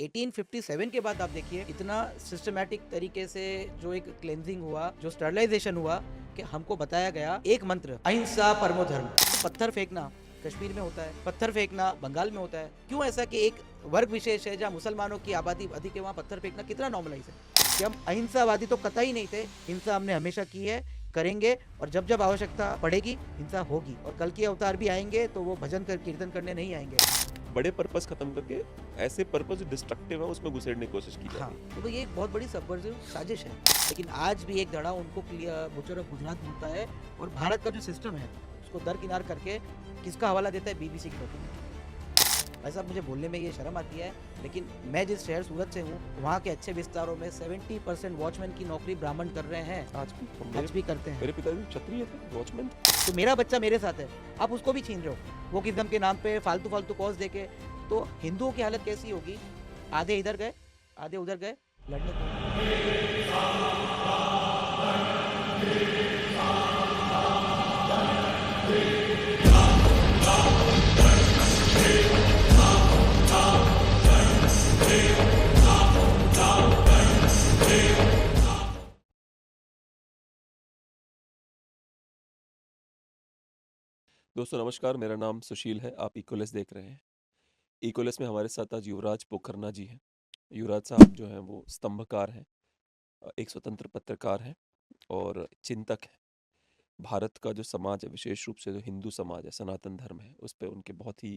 1857 के बाद आप देखिए इतना सिस्टमैटिक तरीके से जो एक क्लेंजिंग हुआ, जो स्टरलाइजेशन हुआ कि हमको बताया गया एक मंत्र, अहिंसा परमो धर्म। तो पत्थर फेंकना कश्मीर में होता है, पत्थर फेंकना बंगाल में होता है। क्यों ऐसा कि एक वर्ग विशेष है जहाँ मुसलमानों की आबादी अधिक है, वहाँ पत्थर फेंकना कितना नॉर्मलाइज है कि हम अहिंसावादी तो कतई नहीं थे। हिंसा हमने हमेशा की है, करेंगे, और जब जब आवश्यकता पड़ेगी हिंसा होगी। और कल के अवतार भी आएंगे तो वो भजन कर कीर्तन करने नहीं आएंगे। बड़े पर्पस खत्म करके ऐसे पर्पस जो डिस्ट्रक्टिव है उसमें घुसेड़ने की कोशिश की जा हाँ, रही है। तो ये एक बहुत बड़ी सबवर्सिव साजिश है। लेकिन आज भी एक धड़ा उनको बुचर ऑफ गुजरात मिलता है और भारत का जो सिस्टम है उसको दरकिनार करके किसका हवाला देता है, बीबीसी की डॉक्यूमेंट्री। ऐसा मुझे बोलने में ये शर्म आती है, लेकिन मैं जिस शहर सूरत से हूँ वहाँ के अच्छे विस्तारों में 70% वॉचमैन की नौकरी ब्राह्मण कर रहे हैं, आज भी करते हैं। मेरे पिताजी क्षत्रिय थे, वॉचमैन। तो मेरा बच्चा मेरे साथ है, आप उसको भी छीन रहे हो वो किस्म के नाम पे फालतू कॉज देके। तो हिंदुओं की हालत कैसी होगी? आधे इधर गए, आधे उधर गए लड़ने को। दोस्तों नमस्कार, मेरा नाम सुशील है। आप इकोलेस देख रहे हैं। इकोलेस में हमारे साथ आज युवराज पोखरना जी हैं। युवराज साहब जो हैं वो स्तंभकार हैं, एक स्वतंत्र पत्रकार हैं और चिंतक हैं। भारत का जो समाज है, विशेष रूप से जो हिंदू समाज है, सनातन धर्म है, उस पे उनके बहुत ही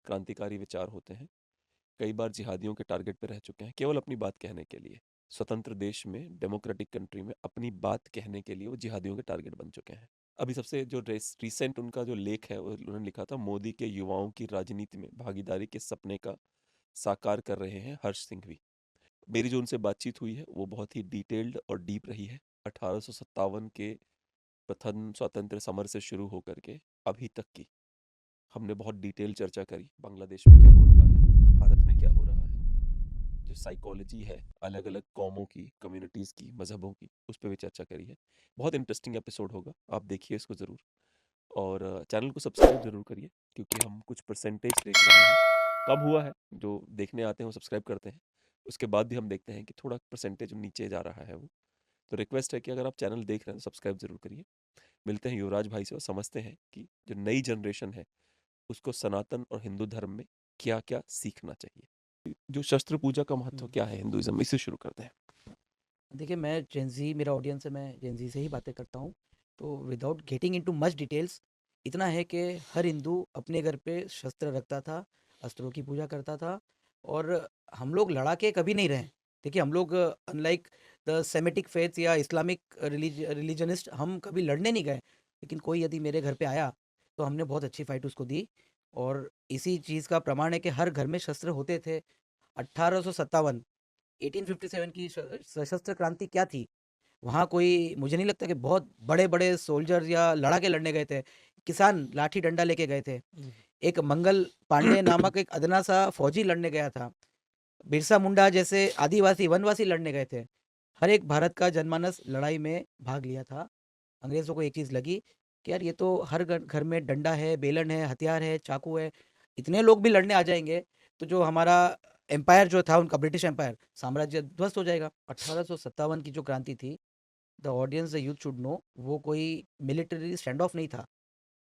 क्रांतिकारी विचार होते हैं। कई बार जिहादियों के टारगेट पे रह चुके हैं, केवल अपनी बात कहने के लिए। स्वतंत्र देश में, डेमोक्रेटिक कंट्री में अपनी बात कहने के लिए वो जिहादियों के टारगेट बन चुके हैं। अभी सबसे जो रिसेंट उनका जो लेख है वो उन्होंने लिखा था, मोदी के युवाओं की राजनीति में भागीदारी के सपने का साकार कर रहे हैं हर्ष सिंघवी। मेरी जो उनसे बातचीत हुई है वो बहुत ही डिटेल्ड और डीप रही है। 1857 के प्रथम स्वतंत्र समर से शुरू होकर के अभी तक की हमने बहुत डिटेल चर्चा करी। बांग्लादेश में क्या हो रहा है, भारत में क्या हो रहा है, जो साइकोलॉजी है अलग अलग कौमों की, कम्युनिटीज़ की, मजहबों की, उस पर भी चर्चा करी है। बहुत इंटरेस्टिंग एपिसोड होगा, आप देखिए इसको ज़रूर। और चैनल को सब्सक्राइब ज़रूर करिए, क्योंकि हम कुछ परसेंटेज देख रहे हैं। कम हुआ है, जो देखने आते हैं वो सब्सक्राइब करते हैं, उसके बाद भी हम देखते हैं कि थोड़ा परसेंटेज नीचे जा रहा है वो। तो रिक्वेस्ट है कि अगर आप चैनल देख रहे हैं तो सब्सक्राइब ज़रूर करिए। मिलते हैं युवराज भाई से और समझते हैं कि जो नई जनरेशन है उसको सनातन और हिंदू धर्म में क्या क्या सीखना चाहिए। जो शस्त्र पूजा का महत्व क्या है हिंदुइज्म में, इसे शुरू करते हैं। देखिए, मैं जेंजी, मेरा ऑडियंस है, मैं जेंजी से ही बातें करता हूँ। तो without getting into much details, इतना है कि हर हिंदू अपने घर पे शस्त्र रखता था, अस्त्रों की पूजा करता था। और हम लोग लड़ा के कभी नहीं रहे। देखिए, हम लोग अनलाइक द सेमेटिक फेथ्स या इस्लामिक रिलीजनिस्ट, हम कभी लड़ने नहीं गए। लेकिन कोई यदि मेरे घर पे आया तो हमने बहुत अच्छी फाइट उसको दी। और इसी चीज़ का प्रमाण है कि हर घर में शस्त्र होते थे। 1857 1857 की सशस्त्र क्रांति क्या थी? वहाँ कोई, मुझे नहीं लगता कि बहुत बड़े-बड़े सोल्जर्स या लड़ा के लड़ने गए थे। किसान लाठी डंडा लेके गए थे। एक मंगल पांडे नामक एक अदना सा फौजी लड़ने गया था। बिरसा मुंडा जैसे आदिवासी वनवासी लड़ने गए थे। हर एक भारत का जनमानस लड़ाई में भाग लिया था। अंग्रेज़ों को एक चीज़ लगी कि यार, ये तो हर घर घर में डंडा है, बेलन है, हथियार है, चाकू है। इतने लोग भी लड़ने आ जाएँगे तो जो हमारा एम्पायर जो था उनका, ब्रिटिश एम्पायर, साम्राज्य ध्वस्त हो जाएगा। 1857 की जो क्रांति थी, the audience, the youth should know, वो कोई मिलिट्री स्टैंड ऑफ नहीं था।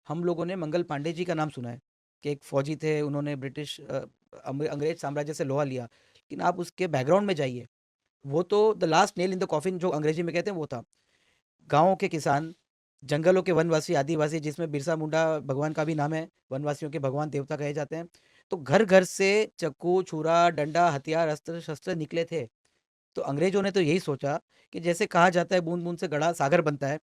हम लोगों ने मंगल पांडे जी का नाम सुना है कि एक फौजी थे, उन्होंने ब्रिटिश अंग्रेज साम्राज्य से लोहा लिया। लेकिन आप उसके बैकग्राउंड में जाइए, वो तो the last nail in the coffin जो अंग्रेजी में कहते हैं वो था। गाँव के किसान, जंगलों के वनवासी, आदिवासी, जिसमें बिरसा मुंडा भगवान का भी नाम है, वनवासियों के भगवान देवता कहे जाते हैं। तो घर घर से चक्कू, छुरा, डंडा, हथियार, अस्त्र शस्त्र निकले थे। तो अंग्रेजों ने तो यही सोचा कि जैसे कहा जाता है बूंद बूंद से गढ़ा सागर बनता है,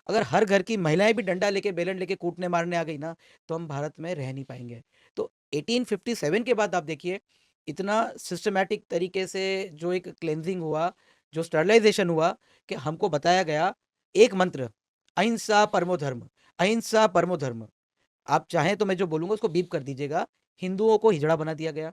अगर हर घर की महिलाएं भी डंडा लेके, बेलन लेके कूटने मारने आ गई ना, तो हम भारत में रह नहीं पाएंगे। तो 1857 के बाद आप देखिए इतना सिस्टमैटिक तरीके से जो एक क्लेंजिंग हुआ, जो स्टरलाइजेशन हुआ, कि हमको बताया गया एक मंत्र, अहिंसा परमो धर्म, अहिंसा परमो धर्म। आप चाहें तो मैं जो बोलूंगा उसको बीप कर दीजिएगा। हिंदुओं को हिजड़ा बना दिया गया।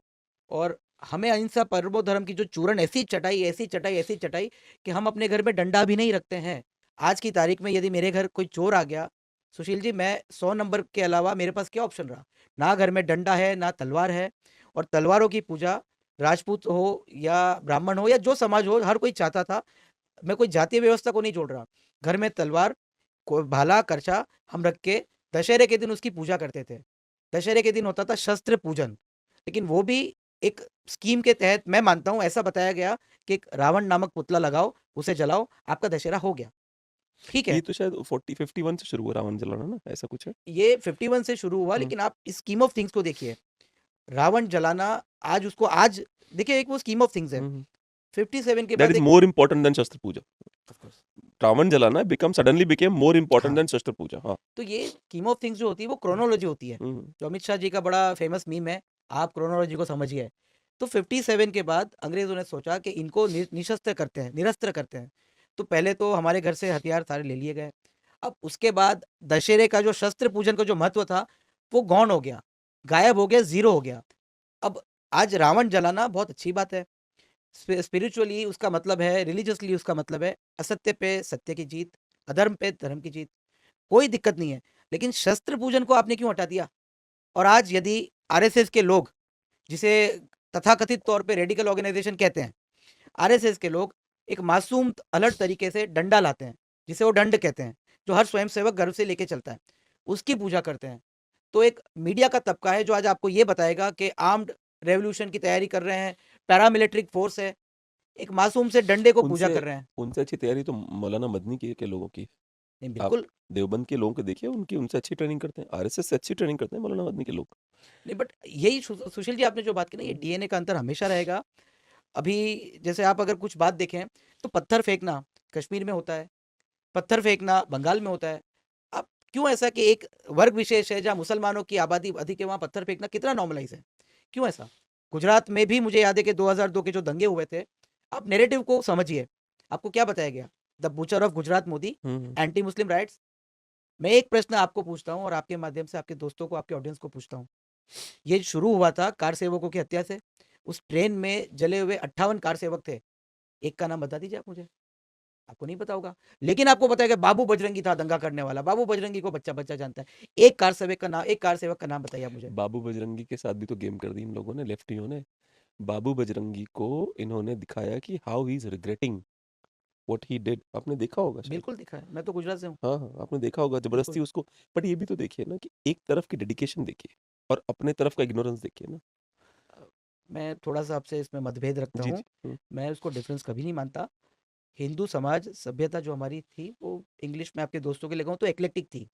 और हमें अहिंसा परमो धर्म की जो चूरन, ऐसी चटाई, ऐसी चटाई, ऐसी चटाई कि हम अपने घर में डंडा भी नहीं रखते हैं। आज की तारीख में यदि मेरे घर कोई चोर आ गया, सुशील जी, मैं 100 नंबर के अलावा मेरे पास क्या ऑप्शन रहा? ना घर में डंडा है, ना तलवार है। और तलवारों की पूजा राजपूत हो या ब्राह्मण हो या जो समाज हो, हर कोई चाहता था, मैं कोई जातीय व्यवस्था को नहीं जोड़ रहा, घर में तलवार, कोई भाला, करछा हम रख के दशहरे के दिन उसकी पूजा करते थे। दशहरे के दिन होता था शस्त्र पूजन, लेकिन वो भी एक स्कीम के तहत मैं मानता हूँ ऐसा बताया गया कि एक रावण नामक पुतला लगाओ, उसे जलाओ, आपका दशहरा हो गया। ठीक है, ये तो शायद 40-51 से शुरू हुआ रावण जलाना ना, ऐसा कुछ है। ये 51 से शुरू हुआ, हम्म लेकिन आप इस स्कीम ऑफ थिंग्स को देखिए, रावण जलाना आज उसको आज देखिए, एक वो स्कीम ऑफ थिंग्स है। हम्म 57 के दैट बाद इज एक मोर इम्पोर्टेंट देन शस्त्र पूजा। ऑफ कोर्स रावण जलाना become suddenly became more important हाँ, देन शस्त्र पूजा। हाँ। तो ये स्कीम ऑफ थिंग्स जो होती है वो क्रोनोलॉजी होती है। हम्म जो अमित शाह जी का बड़ा फेमस मीम है, आप क्रोनोलॉजी को समझिए। तो 57 के बाद अंग्रेजों ने सोचा कि इनको निशस्त्र करते हैं, निरस्त्र करते हैं। तो पहले तो हमारे घर से हथियार सारे ले लिए गए। अब उसके बाद दशहरे का जो शस्त्र पूजन का जो महत्व था, वो गौण हो गया, गायब हो गया, जीरो हो गया। अब आज रावण जलाना बहुत अच्छी बात है। स्पिरिचुअली उसका मतलब है, रिलीजियसली उसका मतलब है असत्य पे सत्य की जीत, अधर्म पे धर्म की जीत। कोई दिक्कत नहीं है, लेकिन शस्त्र पूजन को आपने क्यों हटा दिया? और आज यदि आरएसएस के लोग, जिसे तथाकथित तौर पे रेडिकल ऑर्गेनाइजेशन कहते हैं, आरएसएस के लोग एक मासूम अलर्ट तरीके से डंडा लाते हैं, जिसे वो दंड कहते हैं, जो हर स्वयंसेवक घर से लेके चलता है, उसकी पूजा करते हैं। तो एक मीडिया का तबका है जो आज आपको ये बताएगा कि आर्म्ड रेवोल्यूशन की तैयारी कर रहे हैं, पैरामिलिट्री फोर्स है, एक मासूम से डंडे को पूजा उनसे कर रहे हैं। उनसे अच्छी तैयारी तो मौलाना मदनी के लोगों की है। नहीं, आप बिल्कुल देवबंद के लोगों को देखिए, उनकी उनसे अच्छी ट्रेनिंग करते हैं, आरएसएस से अच्छी ट्रेनिंग करते हैं मौलाना मदनी के लोग। नहीं, बट यही सुशील जी, आपने जो बात की ना, ये हम्म, डीएनए का अंतर हमेशा रहेगा। अभी जैसे आप अगर कुछ बात देखें, तो पत्थर फेंकना कश्मीर में होता है, पत्थर फेंकना बंगाल में होता है। अब क्यों ऐसा कि एक वर्ग विशेष है जहाँ मुसलमानों की आबादी अधिक है, वहाँ पत्थर फेंकना कितना नॉर्मलाइज है? क्यों ऐसा? गुजरात में भी मुझे याद है कि 2002 के जो दंगे हुए थे, आप नेरेटिव को समझिए, आपको क्या बताया गया? The butcher of Gujarat Modi, hmm, anti Muslim rights. मैं एक प्रश्न आपको पूछता हूँ और आपके माध्यम से आपके दोस्तों को, आपके ऑडियंस को पूछता हूँ। ये शुरू हुआ था कार सेवकों की हत्या से। उस ट्रेन में जले हुए 58 कार सेवक थे। एक का नाम बता दीजिए आप मुझे। आपको नहीं पता होगा, लेकिन आपको पता है कि बाबू बजरंगी था दंगा करने वाला। बाबू बजरंगी को बच्चा बच्चा जानता है। एक कार सेवक का नाम बताइए आप मुझे। बाबू बजरंगी के साथ भी तो गेम कर दी इन लोगों ने, लेफ्टियों ने। बाबू बजरंगी को इन्होंने दिखाया कि how he is regretting what he did. आपने देखा होगा शायद। बिल्कुल दिखा है, मैं तो गुजरात से हूँ। हाँ हाँ, आपने देखा होगा बिल्कुल। जबरदस्ती उसको। बट ये भी तो देखिए ना कि एक तरफ की डेडिकेशन देखिए और अपने तरफ का इग्नोरेंस देखिए ना। मैं थोड़ा सा आपसे इसमें मतभेद रखता जी हूँ। जी। मैं उसको डिफरेंस कभी नहीं मानता। हिंदू समाज सभ्यता जो हमारी थी, वो इंग्लिश में आपके दोस्तों के लिए कहूँ तो एक्लेक्टिक थी।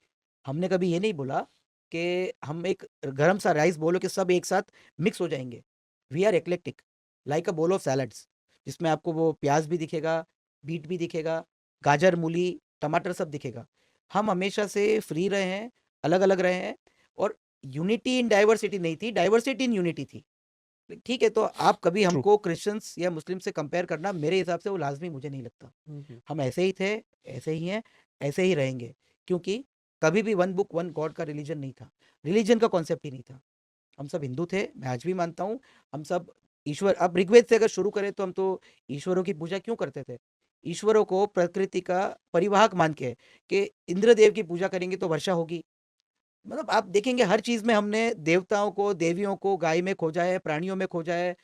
हमने कभी ये नहीं बोला कि हम एक गरम सा राइस बोलो कि सब एक साथ मिक्स हो जाएंगे। We are eclectic, like a bowl of salads, जिसमें आपको वो प्याज भी दिखेगा, बीट भी दिखेगा, गाजर, मूली, टमाटर सब दिखेगा। हम हमेशा से फ्री रहे हैं, अलग अलग रहे हैं, और यूनिटी इन डाइवर्सिटी नहीं थी, डाइवर्सिटी इन यूनिटी थी। ठीक है, तो आप कभी ट्रू। हमको क्रिश्चियंस या मुस्लिम से कंपेयर करना, मेरे हिसाब से वो लाजमी मुझे नहीं लगता। हम ऐसे ही थे, ऐसे ही हैं, ऐसे ही रहेंगे, क्योंकि कभी भी वन बुक वन गॉड का रिलीजन नहीं था। रिलीजन का कॉन्सेप्ट ही नहीं था। हम सब हिंदू थे, मैं आज भी मानता हूँ। हम सब ईश्वर, अब ऋग्वेद से अगर शुरू करें तो हम तो ईश्वरों की पूजा क्यों करते थे? ईश्वरों को प्रकृति का परिवाहक मान के, कि इंद्रदेव की पूजा करेंगे तो वर्षा होगी। मतलब आप देखेंगे हर चीज में हमने देवताओं को, देवियों को, गाय में खोजा है, प्राणियों में खोजा है,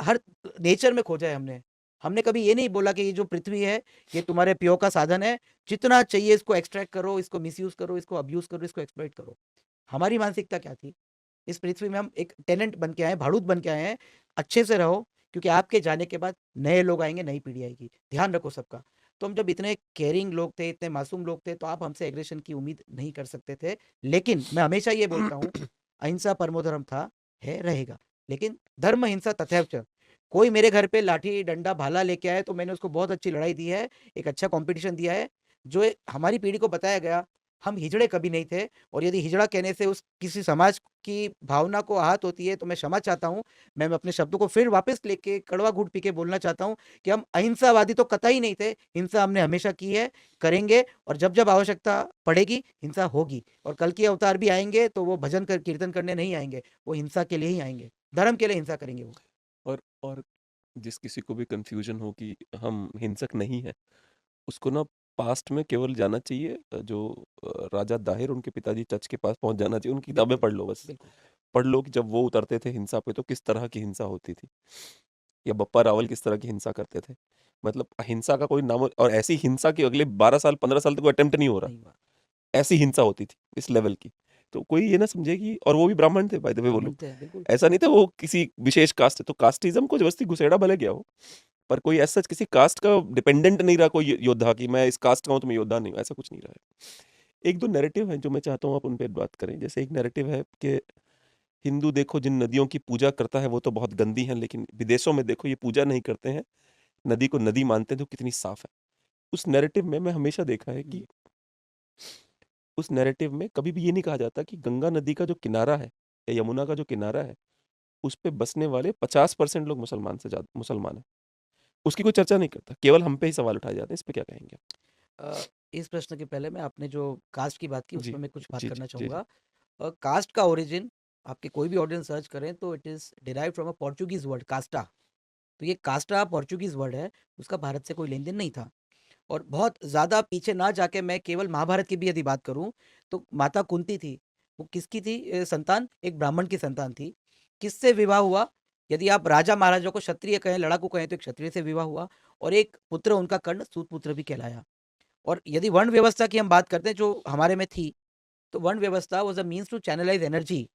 हर नेचर में खोजा है हमने। हमने कभी ये नहीं बोला कि ये जो पृथ्वी है, ये तुम्हारे प्यो का साधन है, जितना चाहिए इसको एक्सट्रैक्ट करो, इसको मिसयूज करो, इसको अब्यूज करो, इसको एक्सप्लॉइट करो। हमारी मानसिकता क्या थी? इस पृथ्वी में हम एक टेनेंट बन के आए, भाड़ूत बन के आए हैं। अच्छे से रहो, क्योंकि आपके जाने के बाद नए लोग आएंगे, नई पीढ़ी आएगी, ध्यान रखो सबका। तो हम जब इतने केयरिंग लोग थे, इतने मासूम लोग थे, तो आप हमसे एग्रेशन की उम्मीद नहीं कर सकते थे। लेकिन मैं हमेशा ये बोलता हूँ, अहिंसा परमो धर्म था, है, रहेगा। लेकिन धर्म हिंसा तथैव च। कोई मेरे घर पे लाठी डंडा भाला लेके आए तो मैंने उसको बहुत अच्छी लड़ाई दी है, एक अच्छा कंपटीशन दिया है। जो हमारी पीढ़ी को बताया गया, हम हिजड़े कभी नहीं थे। और यदि हिजड़ा कहने से उस किसी समाज की भावना को आहत होती है तो मैं क्षमा चाहता हूँ। मैं अपने शब्दों को फिर वापस लेके कड़वा घूंट पी के बोलना चाहता हूँ कि हम अहिंसावादी तो कतई नहीं थे। हिंसा हमने हमेशा की है, करेंगे, और जब जब आवश्यकता पड़ेगी हिंसा होगी। और कल की अवतार भी आएंगे तो वो भजन कर कीर्तन करने नहीं आएंगे, वो हिंसा के लिए ही आएंगे, धर्म के लिए हिंसा करेंगे वो। और जिस किसी को भी कंफ्यूजन हो कि हम हिंसक नहीं है, उसको ना पास्ट में केवल जाना चाहिए, जो राजा दाहिर उनके पिताजी चच के पास पहुंच जाना चाहिए, उनकी किताबें बिल्कुल, पढ़ लो बस। बिल्कुल। पढ़ लो कि जब वो उतरते थे हिंसा पे तो किस तरह की हिंसा होती थी, या बप्पा रावल किस तरह की हिंसा करते थे। मतलब अहिंसा का कोई नाम, और ऐसी हिंसा की अगले 12 साल 15 साल तक कोई अटेम्प्ट नहीं हो रहा, नहीं हुआ। ऐसी हिंसा होती थी इस लेवल की। तो कोई ये ना समझे कि, और वो भी ब्राह्मण थे बाय द वे वो ब्राह्मण लोग, थे, बिल्कुल। ऐसा नहीं था वो किसी विशेष कास्ट है, तो कास्टिज्म को जबरदस्ती घुसेड़ा भले गया हो, पर कोई ऐसा किसी कास्ट का डिपेंडेंट नहीं रहा कोई योद्धा कि मैं इस कास्ट का हूं तो मैं योद्धा नहीं हूं, ऐसा कुछ नहीं रहा है। एक दो नैरेटिव है जो मैं चाहता हूँ आप उन पर बात करें। जैसे एक नैरेटिव है कि हिंदू देखो जिन नदियों की पूजा करता है वो तो बहुत गंदी है, लेकिन विदेशों में देखो ये पूजा नहीं करते हैं, नदी को नदी मानते हैं तो कितनी साफ है। उस नैरेटिव में मैं हमेशा देखा है कि उस नैरेटिव में कभी भी ये नहीं कहा जाता कि गंगा नदी का जो किनारा है या यमुना का जो किनारा है उस पे बसने वाले 50% लोग मुसलमान से ज्यादा मुसलमान है, उसकी कोई चर्चा नहीं करता, केवल हम पे ही सवाल उठाए जाते हैं। इस पे क्या कहेंगे आप? अ, इस प्रश्न के पहले मैं आपने जो कास्ट की बात की जी उसमें मैं कुछ बात जी जी करना जी जी। चाहूँगा। कास्ट का ओरिजिन आपके कोई भी ऑडियंस सर्च करें तो it is derived from a Portuguese word Costa. तो ये कास्टा पोर्चुगीज़ वर्ड है, उसका भारत से कोई लेन-देन नहीं था। और बहुत ज़्यादा पीछे ना जाके मैं केवल महाभारत की भी यदि बात करूँ, तो माता कुंती थी, वो किसकी थी संतान? एक ब्राह्मण की संतान थी। किससे विवाह हुआ? यदि आप राजा-महाराजा को क्षत्रिय कहें, लड़ाकू कहें तो एक क्षत्रिय से विवाह हुआ और एक पुत्र उनका कर्ण सूतपुत्र भी कहलाया। और यदि वर्ण व्यवस्था की हम बात करते हैं जो हमारे में थी, तो वर्ण व्यवस्था was a means to channelize energy.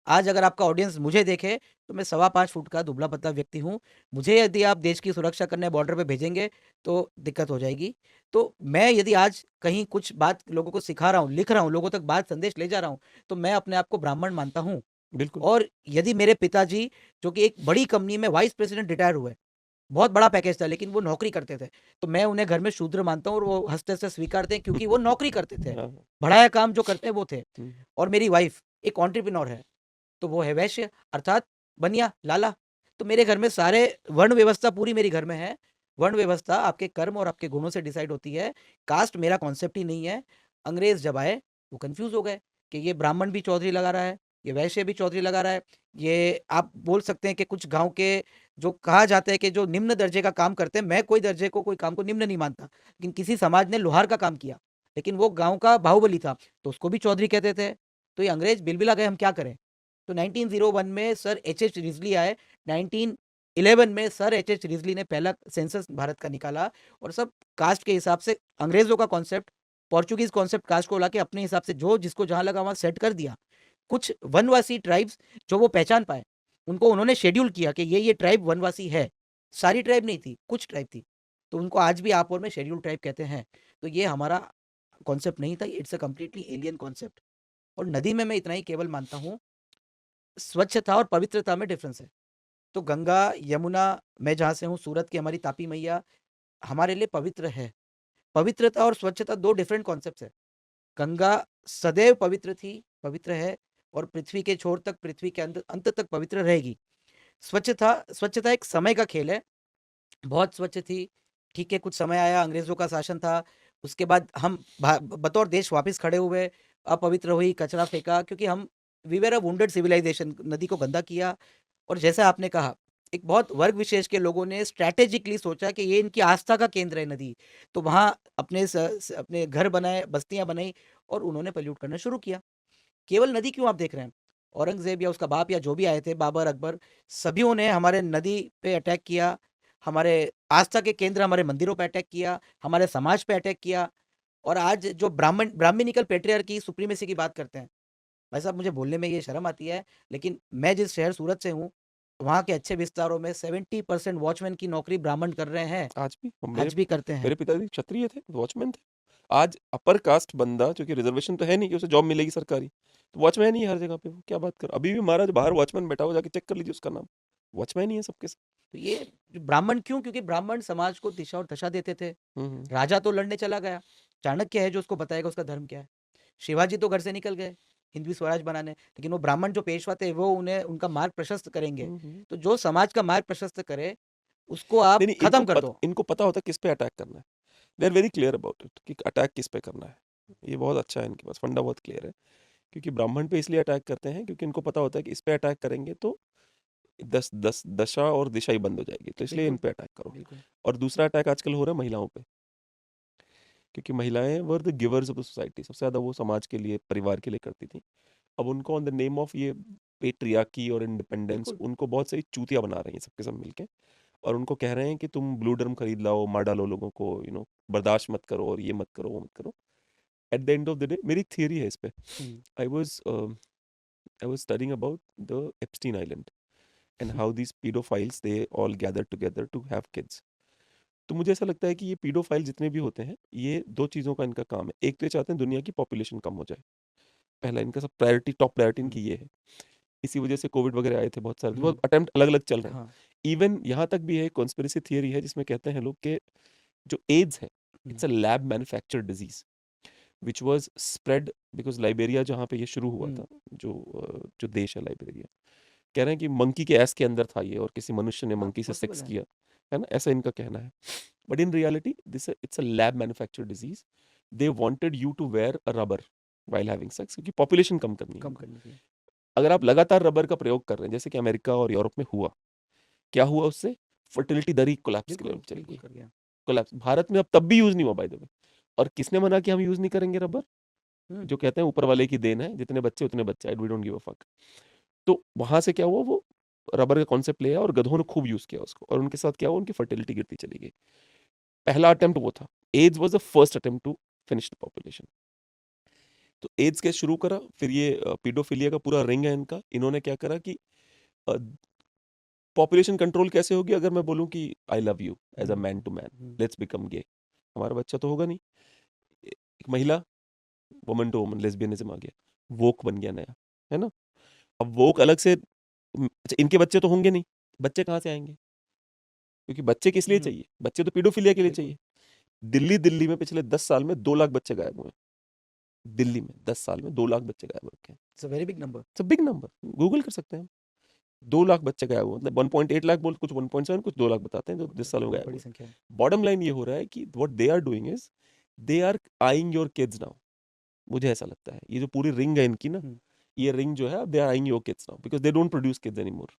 आज अगर आपका ऑडियंस मुझे देखे, तो मैं सवा 5 फुट का दुबला-पतला व्यक्ति हूँ। मुझे यदि आप देश की सुरक्षा करने बॉर्डर पे भेजेंगे, तो दिक्कत हो जाएगी। तो मैं यदि आज कहीं कुछ बात लोगों को सिखा रहा हूँ, लिख रहा हूँ, लोगों तक बात संदेश ले जा रहा हूँ, तो मैं अपने आप को ब्राह्मण मानता हूँ। बिल्कुल। और यदि मेरे पिताजी, जो कि एक बड़ी कंपनी में वाइस प्रेसिडेंट रिटायर हुए, बहुत बड़ा पैकेज था लेकिन वो नौकरी करते थे, तो मैं उन्हें घर में शूद्र मानता हूँ और वो हँसते-हँसते स्वीकारते हैं क्योंकि वो नौकरी करते थे। हाँ, हाँ। बढ़ाया काम जो करते हैं वो थे। हम्म, और मेरी वाइफ़ एक एंटरप्रेन्योर है, तो वो है वैश्य अर्थात बनिया, लाला। तो मेरे घर में सारे वर्ण व्यवस्था पूरी मेरे घर में है। वर्ण व्यवस्था आपके कर्म और आपके गुणों से डिसाइड होती है। कास्ट मेरा कॉन्सेप्ट ही नहीं है। अंग्रेज़ जब आए, वो कन्फ्यूज़ हो गए कि ये ब्राह्मण भी चौधरी लगा रहा है, ये वैश्य भी चौधरी लगा रहा है। ये आप बोल सकते हैं कि कुछ गाँव के जो कहा जाता है कि जो निम्न दर्जे का काम करते हैं, मैं कोई दर्जे को, कोई काम को निम्न नहीं मानता। लेकिन किसी समाज ने लोहार का काम किया, लेकिन वो गाँव का बाहुबली था, तो उसको भी चौधरी कहते थे। तो ये अंग्रेज़ बिलबिला गए, हम क्या करें? तो 1901 में सर एच.एच. रिजली आए, 1911 में सर एच.एच. रिजली ने पहला सेंसस भारत का निकाला और सब कास्ट के हिसाब से अंग्रेज़ों का कॉन्सेप्ट, पोर्चुगीज़ कॉन्सेप्ट कास्ट को लाके अपने हिसाब से जो जिसको जहाँ लगा वहाँ सेट कर दिया। कुछ वनवासी ट्राइब्स जो वो पहचान पाए, उनको उन्होंने शेड्यूल किया कि ये ट्राइब वनवासी है। सारी ट्राइब नहीं थी, कुछ ट्राइब थी। तो उनको आज भी आप और में शेड्यूल ट्राइब कहते हैं। तो ये हमारा कॉन्सेप्ट नहीं था, it's a completely alien concept. और नदी में मैं इतना ही केवल मानता हूँ, स्वच्छता और पवित्रता में डिफरेंस है। तो गंगा, यमुना, मैं जहाँ से हूँ सूरत की हमारी तापी मैया हमारे लिए पवित्र है। पवित्रता और स्वच्छता 2 डिफरेंट कॉन्सेप्ट्स हैं। गंगा सदैव पवित्र थी, पवित्र है और पृथ्वी के छोर तक, पृथ्वी के अंत तक पवित्र रहेगी। स्वच्छता स्वच्छता एक समय का खेल है, बहुत स्वच्छ थी, ठीक है, कुछ समय आया, अंग्रेज़ों का शासन था, उसके बाद हम बतौर देश वापस खड़े हुए, अपवित्र हुई, कचरा फेंका क्योंकि हम we were a wounded civilization, नदी को गंदा किया। और जैसा आपने कहा, एक बहुत वर्ग विशेष के लोगों ने स्ट्रैटेजिकली सोचा कि ये इनकी आस्था का केंद्र है नदी, तो वहाँ अपने घर बनाए, बस्तियाँ बनाई और उन्होंने पॉल्यूट करना शुरू किया। केवल नदी क्यों आप देख रहे हैं? औरंगज़ेब या उसका बाप या जो भी आए थे, बाबर, अकबर, सभीयों ने हमारे नदी पे अटैक किया, हमारे आस्था के केंद्र हमारे मंदिरों पे अटैक किया, हमारे समाज पे अटैक किया। और आज जो ब्राह्मणिकल पैट्रियार्की सुप्रीमेसी की बात करते हैं, भाई साहब मुझे बोलने में ये शर्म आती है, लेकिन मैं जिस शहर सूरत से हूँ, वहाँ के अच्छे विस्तारों में 70% वॉचमैन की नौकरी ब्राह्मण कर रहे हैं, आज भी मेरे आज भी करते हैं। मेरे पिताजी क्षत्रिय थे, वॉचमैन थे। आज अपर कास्ट बंदा, क्योंकि रिजर्वेशन तो है नहीं कि उसे जॉब मिलेगी सरकारी, तो वॉचमैन ही है हर जगह पे। वो क्या बात कर, अभी भी महाराज बाहर वॉचमैन बैठा हुआ, जाके चेक कर लीजिए उसका नाम, वॉचमैन ही है सबके सब। तो ये जो ब्राह्मण क्यों? क्योंकि ब्राह्मण समाज को दिशा और दशा देते थे। हम्म। राजा तो लड़ने चला गया, चाणक्य है जो उसको बताएगा उसका धर्म क्या है। शिवाजी तो घर से निकल गए हिंदवी स्वराज बनाने, लेकिन वो ब्राह्मण जो पेशवा थे वो उन्हें उनका मार्ग प्रशस्त करेंगे। हम्म। तो जो समाज का मार्ग प्रशस्त करे, उसको आप नहीं नहीं, खत्म कर दो। इनको पता होता है किस पे अटैक करना है। They are very clear about it कि अटैक किस पे करना है। ये बहुत अच्छा है, इनके पास फंडा बहुत क्लियर है। क्योंकि ब्राह्मण पे इसलिए अटैक करते हैं क्योंकि इनको पता होता है कि इस पे अटैक करेंगे तो दस दस दशा और दिशा ही बंद हो जाएगी, तो इसलिए इन बिल्कुल, पे अटैक करो। बिल्कुल। और दूसरा अटैक आजकल हो रहा है महिलाओं पे, क्योंकि महिलाएं were the givers of the society, सबसे ज्यादा वो समाज के लिए, परिवार के लिए करती थी। अब उनको ऑन द नेम ऑफ ये पेट्रियार्की और इंडिपेंडेंस, बिल्कुल। उनको बहुत सही चूतिया बना रही हैं सबके सब मिलके, और उनको कह रहे हैं कि तुम ब्लू ड्रम खरीद लाओ, मार डालो लोगों को, बर्दाश्त मत करो और ये मत करो वो मत करो। At the end of the day मेरी थियरी है इस पे। I was I was studying about the Epstein island and how these paedophiles they all gather together to have kids. तो मुझे ऐसा लगता है कि ये पीडोफाइल जितने भी होते हैं, ये दो चीज़ों का इनका काम है। एक तो ये चाहते हैं दुनिया की पॉपुलेशन कम हो जाए, पहला इनका सब प्रायोरिटी, टॉप प्रायोरिटी इनकी ये है। इसी वजह से कोविड वगैरह आए थे बहुत सारे, बहुत अटेम्प्ट अलग अलग चल रहे हैं। हाँ। इवन यहाँ तक भी है, कॉन्स्पिरेसी थियरी है जिसमें कहते हैं लोग कि जो एड्स है, it's a lab manufactured disease which was spread because Liberia, जहाँ पे ये शुरू हुआ था, जो देश है लाइबेरिया, कह रहे हैं कि मंकी के ऐस के अंदर था ये और किसी मनुष्य ने हाँ, मंकी से पॉसिबल सेक्स है। किया, है ना, ऐसा इनका कहना है। But in reality this it's a lab manufactured disease. They wanted you to wear a rubber while having sex, क्योंकि पॉपुलेशन कम करनी है कम उनको। करने के लिए। अगर आप लगातार रबर का प्रयोग कर रहे हैं, जैसे कि अमेरिका और यूरोप में हुआ, क्या हुआ उससे? फर्टिलिटी दर ही कोलैप्स की बिल्कुल, लेवल चली बिल्कुल गई। कर गया। कोलैप्स भारत में अब तब भी यूज नहीं हुआ बाय द वे। और किसने मना कि हम यूज नहीं करेंगे रबर? हुँ, जो कहते हैं ऊपर वाले की देन है, जितने बच्चे उतने बच्चे, I we don't give a fuck. तो वहां से क्या हुआ, वो रबर का कॉन्सेप्ट लिया और गधों ने खूब यूज किया उसको, और उनके साथ क्या हुआ, उनकी फर्टिलिटी गिरती चली गई। पहला अटेम्प्ट वो था। AIDS was the first attempt to finish the population. तो एड्स के शुरू करा, फिर ये पीडोफिलिया का पूरा रिंग है इनका। इन्होंने क्या करा कि पॉपुलेशन कंट्रोल कैसे होगी? अगर मैं बोलूं कि I love you as a man to man, let's become gay, हमारा बच्चा तो होगा नहीं। एक महिला, वुमन टू वुमन, लेस्बियनिज्म आ गया, वोक बन गया नया, है ना। अब वोक अलग से, अच्छा इनके बच्चे तो होंगे नहीं, बच्चे कहाँ से आएंगे? क्योंकि बच्चे किस लिए चाहिए? बच्चे तो पीडोफिलिया के लिए बिल्कुल। चाहिए। दिल्ली में पिछले 10 साल में 2 लाख बच्चे गायब हुए हैं। दिल्ली में 10 साल में 2 लाख बच्चे गायब हो रखे हैं। It's a very big number. It's a big number, Google कर सकते हैं हम। 2 लाख बच्चे गायब हुए, मतलब 1.8 लाख बोल, कुछ 1.7, कुछ 2 लाख बताते हैं जो 10 साल में बहुत गायब बड़ी हुए। संख्या है। बॉटम लाइन ये हो रहा है कि what they are doing is they are eyeing your kids now. मुझे ऐसा लगता है ये जो पूरी रिंग है इनकी ना, हुँ, ये रिंग जो है, they are eyeing your kids now because they don't produce kids anymore.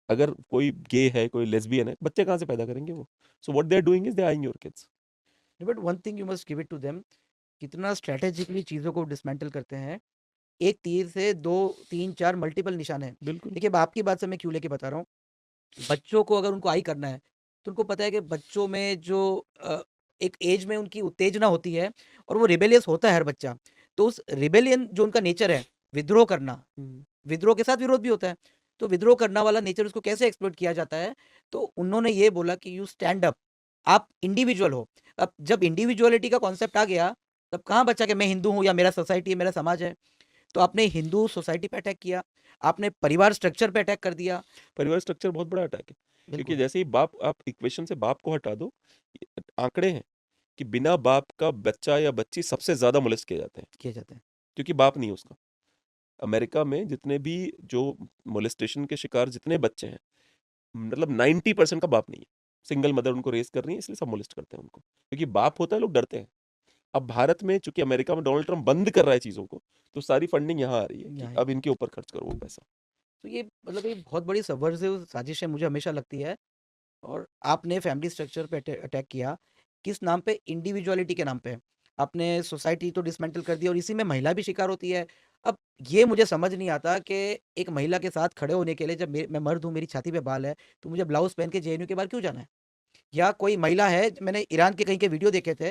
अगर कोई गे है, कोई लेस्बियन है, बच्चे कहाँ से पैदा करेंगे वो? So what they are doing is they are eyeing your kids. But one thing you must give it to them, कितना स्ट्रैटेजिकली चीज़ों को डिसमेंटल करते हैं। एक तीर से 2, 3, 4 मल्टीपल निशान हैं। बिल्कुल। देखिए, अब आपकी बात से मैं क्यों लेके बता रहा हूँ। बच्चों को अगर उनको आई करना है, तो उनको पता है कि बच्चों में जो एक एज में उनकी उत्तेजना होती है और वो रिबेलियस होता है हर बच्चा। तो उस रिबेलियन जो उनका नेचर है, विद्रोह करना, विद्रोह के साथ विरोध भी होता है। तो विद्रोह करना वाला नेचर उसको कैसे एक्सप्लॉइट किया जाता है? तो उन्होंने ये बोला कि यू स्टैंड अप, आप इंडिविजुअल हो। अब जब इंडिविजुअलिटी का कॉन्सेप्ट आ गया, तब कहाँ बचा कि मैं हिंदू हूँ या मेरा सोसाइटी है, मेरा समाज है। तो आपने हिंदू सोसाइटी पे अटैक किया, आपने परिवार स्ट्रक्चर पे अटैक कर दिया। परिवार स्ट्रक्चर बहुत बड़ा अटैक है, क्योंकि बिल्कुल, जैसे ही बाप, आप इक्वेशन से बाप को हटा दो, आंकड़े हैं कि बिना बाप का बच्चा या बच्ची सबसे ज्यादा मोलेस्ट किए जाते हैं, किए जाते हैं। क्योंकि बाप नहीं है उसका। अमेरिका में जितने भी जो मोलेस्टेशन के शिकार जितने बच्चे हैं, मतलब 90% का बाप नहीं है। सिंगल मदर उनको रेस कर रही है, इसलिए सब मोलेस्ट करते हैं उनको, क्योंकि बाप होता है, लोग डरते हैं। अब भारत में चूंकि अमेरिका में डोनाल्ड ट्रम्प बंद कर रहा है चीजों को, तो सारी फंडिंग यहाँ आ रही है कि यहाँ अब इनके ऊपर खर्च करो वो पैसा। तो ये मतलब ये बहुत बड़ी सबवर्सिव साजिश है, मुझे हमेशा लगती है। और आपने फैमिली स्ट्रक्चर पे अटैक किया, किस नाम पे? इंडिविजुअलिटी के नाम पे। आपने सोसाइटी तो डिसमेंटल कर दी और इसी में महिला भी शिकार होती है। अब ये मुझे समझ नहीं आता कि एक महिला के साथ खड़े होने के लिए, जब मैं मर्द हूँ, मेरी छाती पे बाल है, तो मुझे ब्लाउज पहन के जेएनयू के बाहर क्यों जाना है? या कोई महिला है, मैंने ईरान के कहीं के वीडियो देखे थे,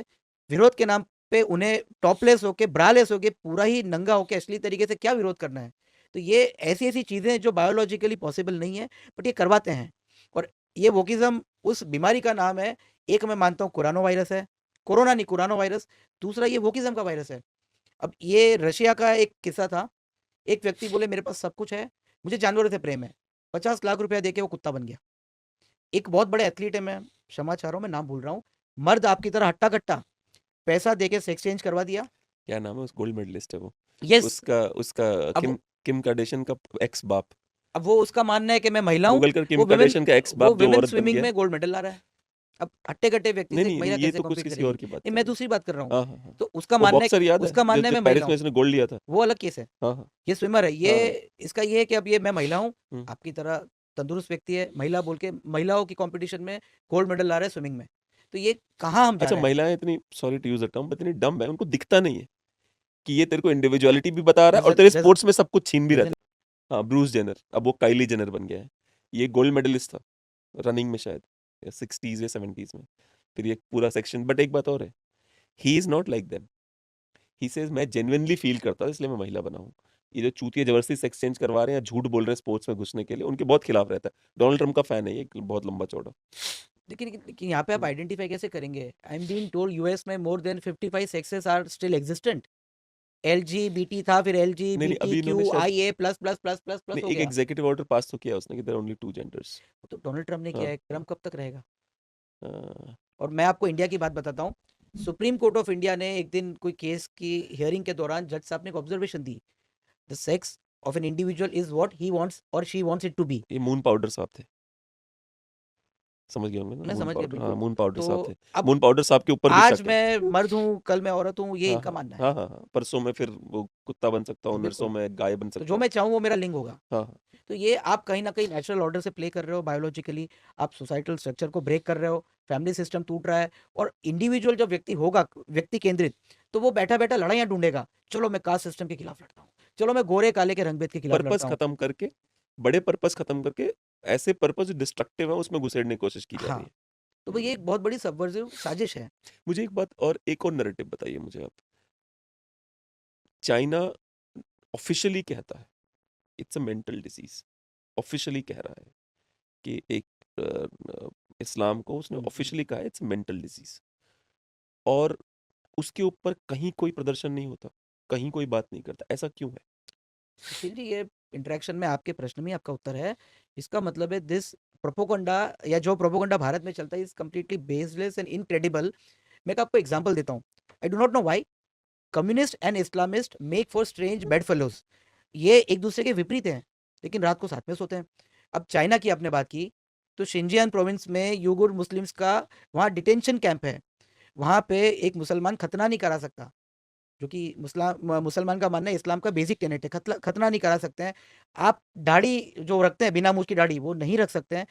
विरोध के नाम पे उन्हें टॉपलेस होके, ब्रालेस होके, पूरा ही नंगा होके अश्लील तरीके से क्या विरोध करना है? तो ये ऐसी-ऐसी चीज़ें जो बायोलॉजिकली पॉसिबल नहीं है, बट ये करवाते हैं। और ये वोकिज़्म उस बीमारी का नाम है। एक मैं मानता हूँ कोरोना वायरस है, कोरोना नहीं, कोरोना वायरस। दूसरा ये वोकिज़्म का वायरस है। अब ये रशिया का एक किस्सा था, एक व्यक्ति बोले मेरे पास सब कुछ है, मुझे जानवरों से प्रेम है, 50 लाख रुपया देके वो कुत्ता बन गया। एक बहुत बड़े एथलीट है, मैं क्षमा चाह रहा हूँ, मैं नाम भूल रहा हूँ, मर्द आपकी तरह हट्टा-कट्टा, पैसा देके सेक्स चेंज करवा दिया। क्या नाम है? उस गोल्ड मेडलिस्ट है वो, यस। उसका उसका अब किम किम कार्डेशियन का एक्स बाप। अब वो उसका मानना है कि मैं महिला हूँ, गूगल कर, किम वो विमेन कार्डेशियन का एक्स वो बाप जो विमेन औरत बन स्विमिंग गया। में गोल्ड मेडल ला रहा है। अब हट्टे-कट्टे व्यक्ति नहीं से एक नहीं महिला नहीं, ये कैसे तो कुछ कॉम्पीट किसी करेगी? और की बात नहीं, कर मैं रहे दूसरी बात कर रहा हूँ। हैं। हाँ हाँ हाँ, तो उसका वो मानना है, बॉक्सर याद है, उसका जो मानना है जो मैं महिला पेरिस में हूँ, इसने गोल्ड लिया था। वो अलग केस है। हाँ हाँ ये स्विमर है, ये हाँ। इसका ये है कि अब ये मैं महिला हूँ, हम्म। आपकी तरह तंदुरुस्त व्यक्ति है, महिला बोल के महिलाओं की कॉम्पिटिशन में गोल्ड मेडल ला रहा है स्विमिंग में। तो ये कहाँ हम जा अच्छा, रहे हैं? महिलाएं इतनी, sorry to use a term, इतनी डम है, उनको दिखता नहीं है कि ये तेरे को इंडिविजुअलिटी भी बता रहा है और डज़न्ट तेरे डज़ स्पोर्ट्स में सब कुछ छीन भी रहा डज़न्ट है। हाँ, ब्रूस जेनर, अब वो काइली जेनर बन गया है। ये गोल्ड मेडलिस्ट था रनिंग में शायद, या 60s या 70s में। फिर ये पूरा सेक्शन, बट एक बात और है, he is not like them. He says मैं जेन्युइनली फील करता हूँ इसलिए मैं महिला बना हूँ। ये जो चूतिया जबरदस्ती सेक्स चेंज करवा रहे हैं या झूठ बोल रहे हैं स्पोर्ट्स में घुसने के लिए, उनके बहुत खिलाफ रहता है। डोनाल्ड ट्रम्प का फैन है ये, बहुत लंबा चौड़ा। लेकिन यहाँ पे आप हम्म। आइडेंटिफाई कैसे करेंगे? I am being told US में more than 55 sexes are still existent. LGBT था, फिर नहीं नहीं, एलजीबीटी अभी क्यू इन्होंने शायद, I A plus plus plus plus plus नहीं, हो एक गया। एग्जीक्यूटिव ऑर्डर पास तो किया उसने कि देयर ओनली 2 जेंडर्स। वो तो डोनाल्ड ट्रम्प ने किया हाँ। है, ट्रम्प कब तक रहेगा? हाँ। और मैं आपको इंडिया की बात बताता हूँ। सुप्रीम कोर्ट ऑफ इंडिया ने एक दिन कोई केस की हियरिंग के दौरान जज साहब ने एक ऑब्जर्वेशन दी। The sex of an individual is what he wants और she wants it to be. ये मून पाउडर साहब थे, समझ गए होंगे ना, मैं मून समझ गया पाउडर, हाँ बिल्कुल। मून पाउडर तो साहब थे। अब मून पाउडर साहब के ऊपर भी आज शक है। मैं मर्द हूँ, कल मैं औरत हूँ, ये हाँ इनका हाँ मानना है। हाँ हाँ हाँ, परसों में फिर वो कुत्ता बन सकता हूँ, नरसों बिल्कुल। में गाय बन तो सकता जो हूँ। मैं चाहूँ वो मेरा लिंग होगा। हाँ हाँ। तो ये आप कहीं ना कहीं नेचुरल ऑर्डर से प्ले कर रहे हो बायोलॉजिकली। आप सोसाइटल स्ट्रक्चर को ब्रेक कर रहे हो। फैमिली सिस्टम टूट रहा है। और इंडिविजुअल जब व्यक्ति होगा व्यक्ति केंद्रित, तो वो बैठा बैठा लड़ाइयाँ ढूंढेगा। चलो मैं कास्ट सिस्टम के खिलाफ लड़ता हूँ, चलो मैं गोरे काले के रंगभेद के खिलाफ पर्पस लड़ता हूँ। खत्म करके, बड़े पर्पस खत्म करके, ऐसे पर्पस जो डिस्ट्रक्टिव है उसमें घुसेड़ने की कोशिश की जा रही हाँ, है। तो भाई ये एक बहुत बड़ी सबवर्सिव साजिश है। मुझे एक बात और, एक और नैरेटिव बताइए मुझे आप। चाइना ऑफिशियली कहता है it's a mental disease, officially कह रहा है कि एक इस्लाम को उसने ऑफिशियली कहा है इट्स मेंटल डिजीज, और उसके ऊपर कहीं कोई प्रदर्शन नहीं होता, कहीं कोई बात नहीं करता, ऐसा क्यों है? सुशील जी, ये इंटरेक्शन में आपके प्रश्न में ही आपका उत्तर है। इसका मतलब है दिस प्रोपोगंडा, या जो प्रोपोगंडा भारत में चलता है, is completely baseless and incredible. मैं आपको एग्जांपल देता हूँ। I do not know why communist and Islamist make for strange bed fellows. ये एक दूसरे के विपरीत हैं, लेकिन रात को साथ में सोते हैं। अब चाइना की आपने बात की, तो शिंजियान प्रोविंस में यूगुर मुस्लिम्स का वहाँ डिटेंशन कैंप है। वहाँ पे एक मुसलमान खतना नहीं करा सकता, जो कि मुसलमान का मानना है, इस्लाम का बेसिक टेनेट है, खतना नहीं करा सकते हैं। आप दाढ़ी जो रखते हैं बिना मूछ की दाढ़ी, वो नहीं रख सकते हैं।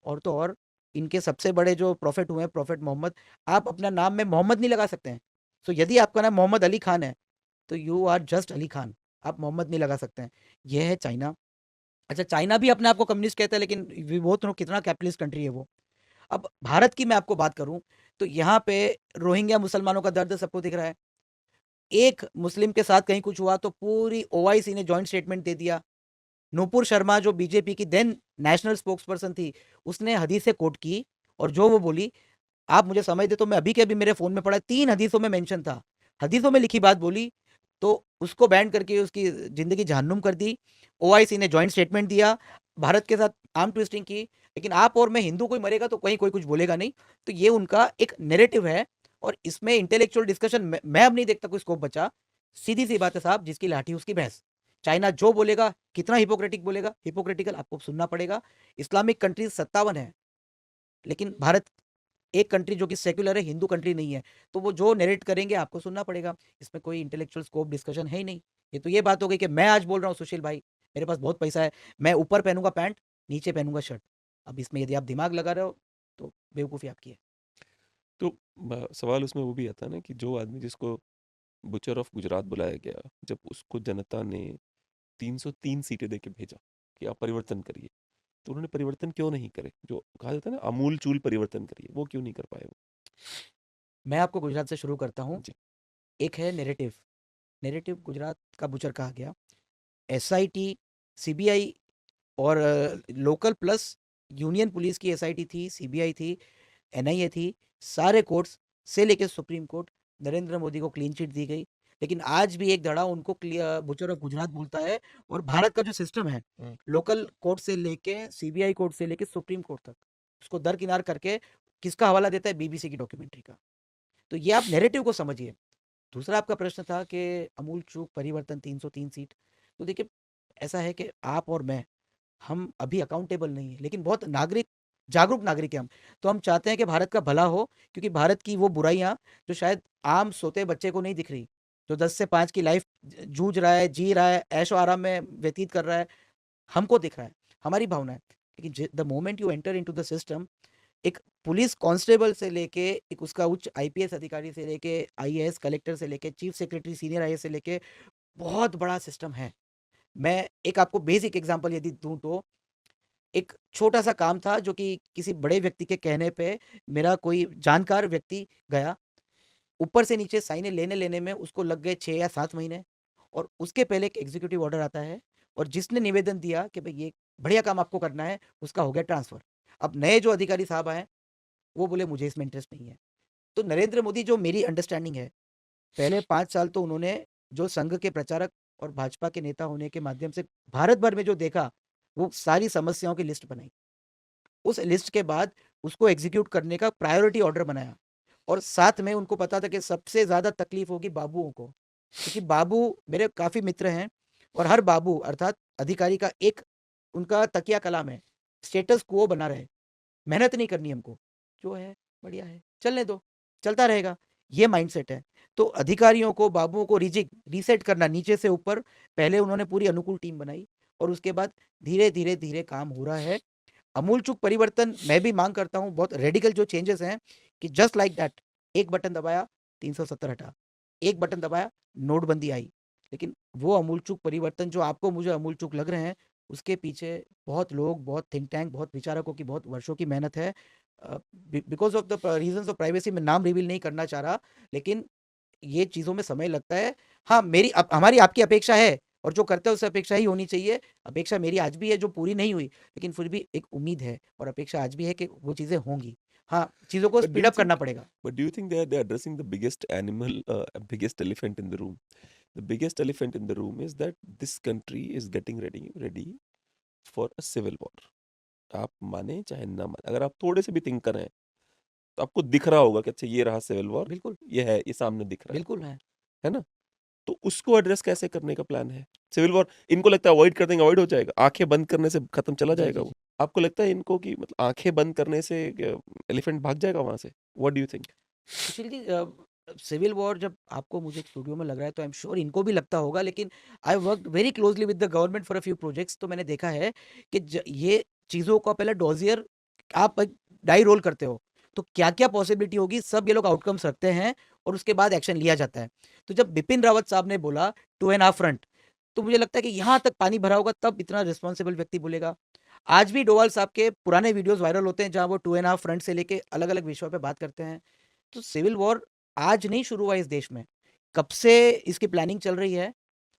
और तो और, इनके सबसे बड़े जो प्रॉफिट हुए हैं, प्रॉफिट मोहम्मद, आप अपना नाम में मोहम्मद नहीं लगा सकते हैं। सो यदि आपका नाम मोहम्मद अली खान है, तो you are just Ali Khan, आप मोहम्मद नहीं लगा सकते हैं। यह है चाइना। अच्छा, चाइना भी अपने आप को कम्युनिस्ट कहता है, लेकिन वो तो कितना कैपिटलिस्ट कंट्री है वो। अब भारत की मैं आपको बात करूं, तो यहाँ पे रोहिंग्या मुसलमानों का दर्द सबको दिख रहा है। एक मुस्लिम के साथ कहीं कुछ हुआ तो पूरी ओआईसी ने जॉइंट स्टेटमेंट दे दिया। नूपुर शर्मा जो बीजेपी की देन नेशनल स्पोक्स पर्सन थी, उसने हदीसें कोट की, और जो वो बोली, आप मुझे समझ दे, तो मैं अभी के अभी मेरे फोन में पड़ा 3 हदीसों में मेंशन था। हदीसों में लिखी बात बोली, तो उसको बैन करके उसकी जिंदगी जहन्नुम कर दी। ओआईसी ने जॉइंट स्टेटमेंट दिया, भारत के साथ आर्म ट्विस्टिंग की। लेकिन आप और मैं, हिंदू कोई मरेगा तो कहीं कोई कुछ बोलेगा नहीं। तो ये उनका एक नेरेटिव है, और इसमें इंटेलेक्चुअल डिस्कशन मैं अब नहीं देखता कोई स्कोप बचा। सीधी सी बात है साहब, जिसकी लाठी उसकी भैंस। चाइना जो बोलेगा, कितना हिपोक्रेटिक बोलेगा, हिपोक्रेटिकल आपको सुनना पड़ेगा। इस्लामिक कंट्रीज 57 है, लेकिन भारत एक कंट्री जो कि सेक्युलर है, हिंदू कंट्री नहीं है। तो वो जो नरेट करेंगे आपको सुनना पड़ेगा। इसमें कोई इंटेलेक्चुअल स्कोप डिस्कशन है ही नहीं। ये तो ये बात हो गई कि मैं आज बोल रहा हूँ सुशील भाई, मेरे पास बहुत पैसा है, मैं ऊपर पहनूंगा पैंट, नीचे पहनूंगा शर्ट। अब इसमें यदि आप दिमाग लगा रहे हो, तो बेवकूफ़ी आपकी है। तो सवाल उसमें वो भी आता है ना कि जो आदमी जिसको बुचर ऑफ गुजरात बुलाया गया, जब उसको जनता ने 303 सीटें देके भेजा कि आप परिवर्तन करिए, तो उन्होंने परिवर्तन क्यों नहीं करे? जो कहा जाता है ना अमूल चूल परिवर्तन करिए, वो क्यों नहीं कर पाए वो? मैं आपको गुजरात से शुरू करता हूँ। जी। एक है नेरेटिव। नेरेटिव गुजरात का बुचर कहा गया। एसआईटी, सीबीआई और लोकल प्लस यूनियन पुलिस की एसआईटी थी, सीबीआई थी, एनआईए थी। सारे कोर्ट्स से लेकर सुप्रीम कोर्ट, नरेंद्र मोदी को क्लीन चिट दी गई। लेकिन आज भी एक धड़ा उनको बुचर ऑफ गुजरात बोलता है। और भारत का जो सिस्टम है, लोकल कोर्ट से लेके सीबीआई कोर्ट से लेके सुप्रीम कोर्ट तक, उसको दरकिनार करके किसका हवाला देता है? बीबीसी की डॉक्यूमेंट्री का। तो ये आप नैरेटिव को समझिए। दूसरा आपका प्रश्न था कि अमूल चूक परिवर्तन 303 सीट। तो देखिए, ऐसा है कि आप और मैं, हम अभी अकाउंटेबल नहीं है, लेकिन बहुत जागरूक नागरिक हैं हम। तो हम चाहते हैं कि भारत का भला हो, क्योंकि भारत की वो बुराइयां जो शायद आम सोते बच्चे को नहीं दिख रही, जो 10 से 5 की लाइफ जूझ रहा है, जी रहा है, ऐशो आराम में व्यतीत कर रहा है, हमको दिख रहा है, हमारी भावना है। लेकिन the moment you enter into the system, एक पुलिस कांस्टेबल से लेके, एक उसका उच्च आईपीएस अधिकारी से लेके, आईएएस कलेक्टर से लेके, चीफ सेक्रेटरी सीनियर आईएएस से लेके, बहुत बड़ा सिस्टम है। मैं एक आपको बेसिक एग्जांपल यदि दूँ तो एक छोटा-सा काम था जो कि किसी बड़े व्यक्ति के कहने पे मेरा कोई जानकार व्यक्ति गया। ऊपर से नीचे साइनें लेने-लेने में उसको लग गए 6 या 7 महीने और उसके पहले एक एग्ज़ीक्यूटिव ऑर्डर आता है और जिसने निवेदन दिया कि भई ये बढ़िया काम आपको करना है, उसका हो गया ट्रांसफ़र। अब नए जो अधिकारी साहब आए, वो बोले मुझे इसमें इंटरेस्ट नहीं है। तो नरेंद्र मोदी जो मेरी अंडरस्टैंडिंग है, पहले 5 साल तो उन्होंने जो संघ के प्रचारक और भाजपा के नेता होने के माध्यम से भारत भर में जो देखा, वो सारी समस्याओं की लिस्ट बनाई। उस लिस्ट के बाद उसको एग्जीक्यूट करने का प्रायोरिटी ऑर्डर बनाया और साथ में उनको पता था कि सबसे ज़्यादा तकलीफ होगी बाबुओं को, क्योंकि बाबू मेरे काफ़ी मित्र हैं और हर बाबू अर्थात अधिकारी का एक उनका तकिया कलाम है, स्टेटस क्वो बना रहे, मेहनत नहीं करनी हमको, जो है बढ़िया है, चलने दो, चलता रहेगा, ये माइंडसेट है। तो अधिकारियों को, बाबुओं को रीसेट करना नीचे से ऊपर, पहले उन्होंने पूरी अनुकूल टीम बनाई और उसके बाद धीरे-धीरे-धीरे काम हो रहा है। अमूलचूक परिवर्तन मैं भी मांग करता हूँ, बहुत रेडिकल जो चेंजेस हैं कि जस्ट लाइक दैट एक बटन दबाया 370 हटा, एक बटन दबाया नोटबंदी आई। लेकिन वो अमूलचूक परिवर्तन जो आपको मुझे अमूलचूक लग रहे हैं, उसके पीछे बहुत लोग, बहुत थिंक टैंक, बहुत विचारकों की बहुत वर्षों की मेहनत है। Because of the reasons of privacy मैं नाम रिवील नहीं करना चाह रहा, लेकिन ये चीज़ों में समय लगता है। हाँ, मेरी हमारी आपकी अपेक्षा है और जो करते हैं उससे अपेक्षा ही होनी चाहिए। अपेक्षा मेरी आज भी है जो पूरी नहीं हुई, लेकिन फिर भी एक उम्मीद है और अपेक्षा आज भी है कि वो चीज़ें होंगी। हाँ, चीज़ों को But do speed you up करना think पड़ेगा। but do you think they're addressing the biggest animal, biggest elephant in the room? The biggest elephant in the room is that this country is getting ready for a civil war. आप माने चाहे ना माने, अगर आप थोड़े से भी थिंक करें तो आपको दिख रहा होगा कि अच्छा ये रहा सिविल वॉर, बिल्कुल, ये है, ये सामने दिख रहा बिल्कुल है। है ना? तो उसको एड्रेस कैसे करने का प्लान है? सिविल वॉर इनको लगता है अवॉइड कर देंगे, अवॉइड हो जाएगा, आंखें बंद करने से खत्म चला जी, जाएगा जी, वो। जी। आपको लगता है इनको कि मतलब आंखें बंद करने से एलिफेंट भाग जाएगा वहां से? What do you think? Sushil ji civil war जब आपको मुझे स्टूडियो में लग रहा है तो आई एम श्योर इनको भी लगता होगा, लेकिन I work very closely with the government for a few projects, तो मैंने देखा है कि ये चीज़ों का पहले डॉजियर आप एक डाई रोल करते हो तो क्या क्या पॉसिबिलिटी होगी सब ये लोग आउटकम्स रखते हैं और उसके बाद एक्शन लिया जाता है। तो जब बिपिन रावत साहब ने बोला 2.5 फ्रंट, तो मुझे लगता है कि यहाँ तक पानी भरा होगा तब इतना रिस्पॉन्सिबल व्यक्ति बोलेगा। आज भी डोवाल साहब के पुराने वीडियोस वायरल होते हैं जहाँ वो 2.5 फ्रंट से लेके अलग अलग विषयों पे बात करते हैं। तो सिविल वॉर आज नहीं शुरू हुआ इस देश में, कब से इसकी प्लानिंग चल रही है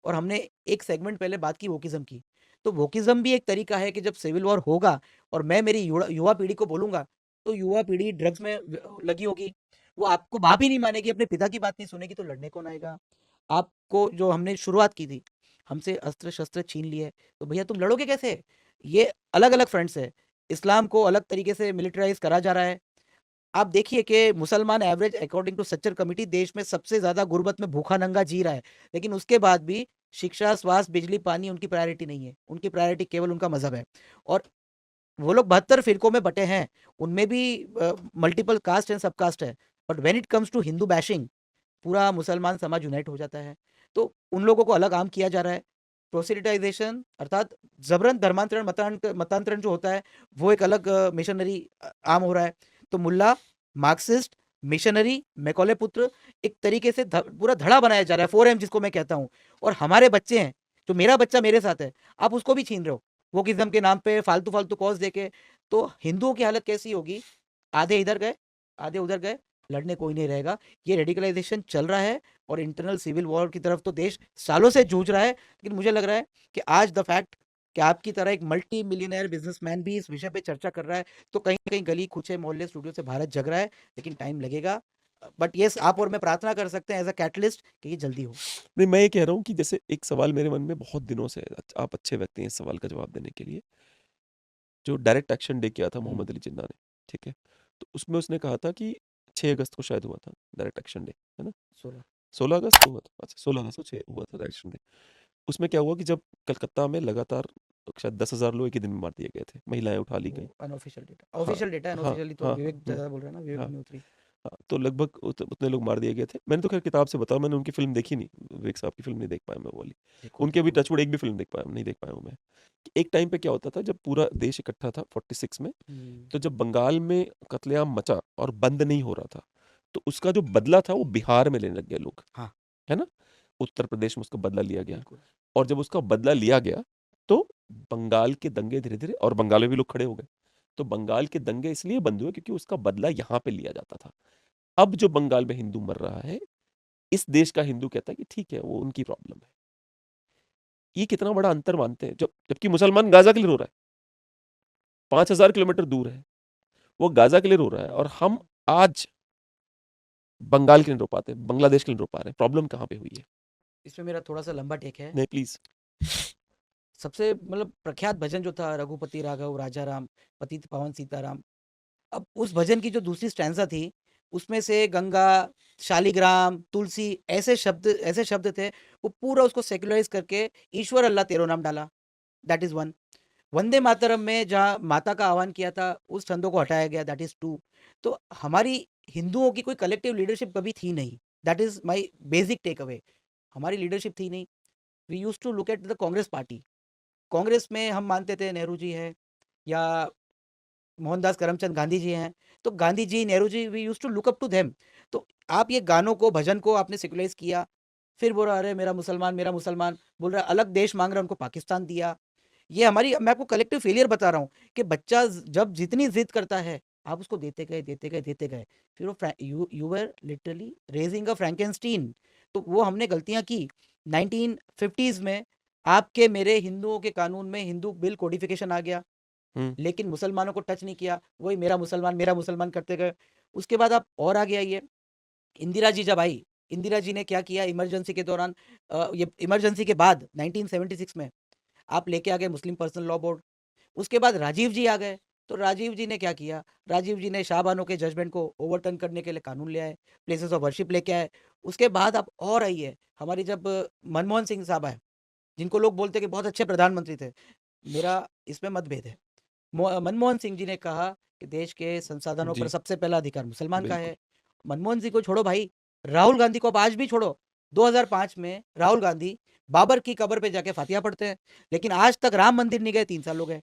और हमने एक सेगमेंट पहले बात की वोकिज़्म की। तो वोकिज़्म भी एक तरीका है कि जब सिविल वॉर होगा और मैं मेरी युवा पीढ़ी को बोलूँगा, तो युवा पीढ़ी ड्रग्स में लगी होगी। वो आपको बाप ही नहीं मानेगी, अपने पिता की बात नहीं सुनेगी, तो लड़ने कौन आएगा? आपको जो हमने शुरुआत की थी, हमसे अस्त्र-शस्त्र छीन लिए, तो भैया तुम लड़ोगे कैसे? ये अलग-अलग फ्रंट्स है। इस्लाम को अलग तरीके से मिलिटराइज़ करा जा रहा है। आप देखिए कि मुसलमान average according to Sachar committee देश में सबसे ज़्यादा गुर्बत में भूखा नंगा जी रहा है। लेकिन उसके बाद भी शिक्षा, स्वास्थ्य, बिजली, पानी उनकी प्रायोरिटी नहीं है। उनकी प्रायोरिटी केवल उनका मज़हब है। और वो लोग 72 फ़िरकों में बँटे हैं। उनमें भी multiple caste and sub caste है। But when it comes to Hindu bashing, पूरा मुसलमान समाज यूनाइट हो जाता है। तो उन लोगों को अलग आम किया जा रहा है। प्रोसेलिटाइज़ेशन अर्थात ज़बरन धर्मांतरण, मतांतरण जो होता है, वो एक अलग मिशनरी आम हो रहा है। तो मुल्ला, मार्क्सिस्ट, मिशनरी, मैकॉले पुत्र एक तरीके से पूरा धड़ा बनाया जा रहा है, 4M जिसको मैं कहता हूँ। और हमारे बच्चे हैं, जो मेरा बच्चा मेरे साथ है, आप उसको भी छीन रहे हो। वोकिज़्म के नाम पे फालतू-फालतू कॉज़ देके, तो हिंदुओं की हालत कैसी होगी? आधे इधर गए, आधे उधर गए, लड़ने कोई नहीं रहेगा। ये रेडिकलाइज़ेशन चल रहा है और इंटरनल सिविल वॉर की तरफ तो देश सालों से जूझ रहा है। लेकिन मुझे लग रहा है कि आज द फैक्ट कि आपकी तरह एक मल्टी मिलियनेयर बिजनेसमैन भी इस विषय पे चर्चा कर रहा है, तो कहीं न कहीं गली, कूचे, मोहल्ले, स्टूडियो से भारत जग रहा है, लेकिन टाइम लगेगा। बट येस, आप और मैं प्रार्थना कर सकते हैं एज़ अ कैटलिस्ट कि ये जल्दी हो। नहीं, मैं ये कह रहा हूँ कि जैसे एक सवाल मेरे मन में बहुत दिनों से है, आप अच्छे व्यक्ति हैं इस सवाल का जवाब देने के लिए। जो डायरेक्ट एक्शन डे किया था हुँ, मोहम्मद अली जिन्ना ने, ठीक है? तो उसमें उसने कहा था कि 6 अगस्त को शायद हुआ था डायरेक्ट एक्शन डे, है ना? 16 16 अगस्त को हुआ था? अच्छा, 16 अगस्त को 6 हुआ था डायरेक्ट एक्शन डे। उसमें क्या हुआ कि जब कलकत्ता में लगातार शायद 10,000 लोग एक ही दिन में मार दिए गए थे, महिलाएँ उठा ली गईं। वो अनऑफिशियल डेटा, हाँ, ऑफिशियल डेटा हाँ, अनऑफिशियली तो हाँ, हाँ, विवेक ज़्यादा बोल रहा है ना, विवेक हाँ, अग्निहोत्री। हाँ, तो लगभग उतने लोग मार दिए गए थे। मैंने तो खैर किताब से बताया, मैंने उनकी फ़िल्म देखी नहीं, विवेक साहब की फ़िल्म नहीं देख पाया मैं वो वाली। देखो, उनकी अभी देखो। टचवुड एक भी फ़िल्म नहीं देख पाया हूँ मैं। एक टाइम पे क्या होता था जब पूरा देश इकट्ठा था 46 में, हुँ, तो जब बंगाल में कत्लेआम मचा और बंद नहीं हो रहा था, तो उसका जो बदला था वो बिहार में लेने लग गए लोग, हाँ, है ना? उत्तर प्रदेश में उसका बदला लिया गया। बिल्कुल। और जब उसका बदला लिया गया तो बंगाल के दंगे धीरे धीरे, और बंगाल में भी लोग खड़े हो गए, तो बंगाल के दंगे इसलिए बंद हुए क्योंकि उसका बदला यहाँ पे लिया जाता था। अब जो बंगाल में हिंदू मर रहा है, इस देश का हिंदू कहता है कि ठीक है, वो उनकी प्रॉब्लम है। ये कितना बड़ा अंतर मानते हैं, जबकि मुसलमान गाजा के लिए रो रहा है, 5,000 किलोमीटर दूर है, वो गाजा के लिए रो रहा है, और हम आज बंगाल के लिए रो पाते हैं, बांग्लादेश के लिए रो पा रहे हैं। प्रॉब्लम कहाँ पे हुई है? इसमें मेरा थोड़ा सा लंबा टेक है। नहीं प्लीज। सबसे मतलब प्रख्यात भजन जो था, रघुपति राघव राजा राम, पतित पावन सीताराम। अब उस भजन की जो दूसरी स्टैंजा थी, उसमें से गंगा, शालिग्राम, तुलसी, ऐसे शब्द थे, वो पूरा उसको सेक्युलराइज करके ईश्वर अल्लाह तेरो नाम डाला। That is one. Vande Mataram में जहाँ माता का आह्वान किया था, उस छंदों को हटाया गया। That is two. तो हमारी हिंदुओं की कोई कलेक्टिव लीडरशिप कभी थी नहीं। That is my basic takeaway. हमारी लीडरशिप थी नहीं। We use to look at the Congress party. Congress में हम मानते थे नेहरू जी हैं या मोहनदास करमचंद गांधी जी हैं, तो Gandhi ji, Nehru ji, we use to look up to them. तो आप ये गानों को, भजन को आपने सेकुलराइज किया, फिर बोल रहा अरे मेरा मुसलमान बोल रहा है, अलग देश मांग रहा है, उनको पाकिस्तान दिया। ये हमारी, मैं आपको कलेक्टिव फेलियर बता रहा हूँ कि बच्चा जब जितनी जिद करता है, आप उसको देते गए देते गए देते गए, फिर वो you were literally raising a फ्रैंकेनस्टीन। तो वो हमने गलतियां की। 1950s में आपके मेरे हिंदुओं के कानून में हिंदू बिल कोडिफिकेशन आ गया, हम्म। लेकिन मुसलमानों को टच नहीं किया। वही मेरा मुसलमान करते गए। उसके बाद आप और आगे आइए, इंदिरा जी जब आई, इंदिरा जी ने क्या किया इमरजेंसी के दौरान, ये इमरजेंसी के बाद 1976 में आप लेके आ गए मुस्लिम पर्सनल लॉ बोर्ड। उसके बाद राजीव जी आ गए, तो राजीव जी ने क्या किया, राजीव जी ने शाहबानो के जजमेंट को ओवरटर्न करने के लिए कानून ले आए, प्लेसेस ऑफ वर्शिप लेके आए। उसके बाद आप और आइए, हमारी जब मनमोहन सिंह साहब आए, जिनको लोग बोलते कि बहुत अच्छे प्रधानमंत्री थे, मेरा इसमें मतभेद है। मनमोहन सिंह जी ने कहा कि देश के संसाधनों पर जी सबसे पहला अधिकार मुसलमान का बिल्कुल। है। मनमोहन सिंह को छोड़ो भाई, राहुल गांधी को आप आज भी छोड़ो। 2005 में राहुल गांधी बाबर की कब्र पे जाके फातिहा पढ़ते हैं, लेकिन आज तक राम मंदिर नहीं गए, 3 साल हो गए।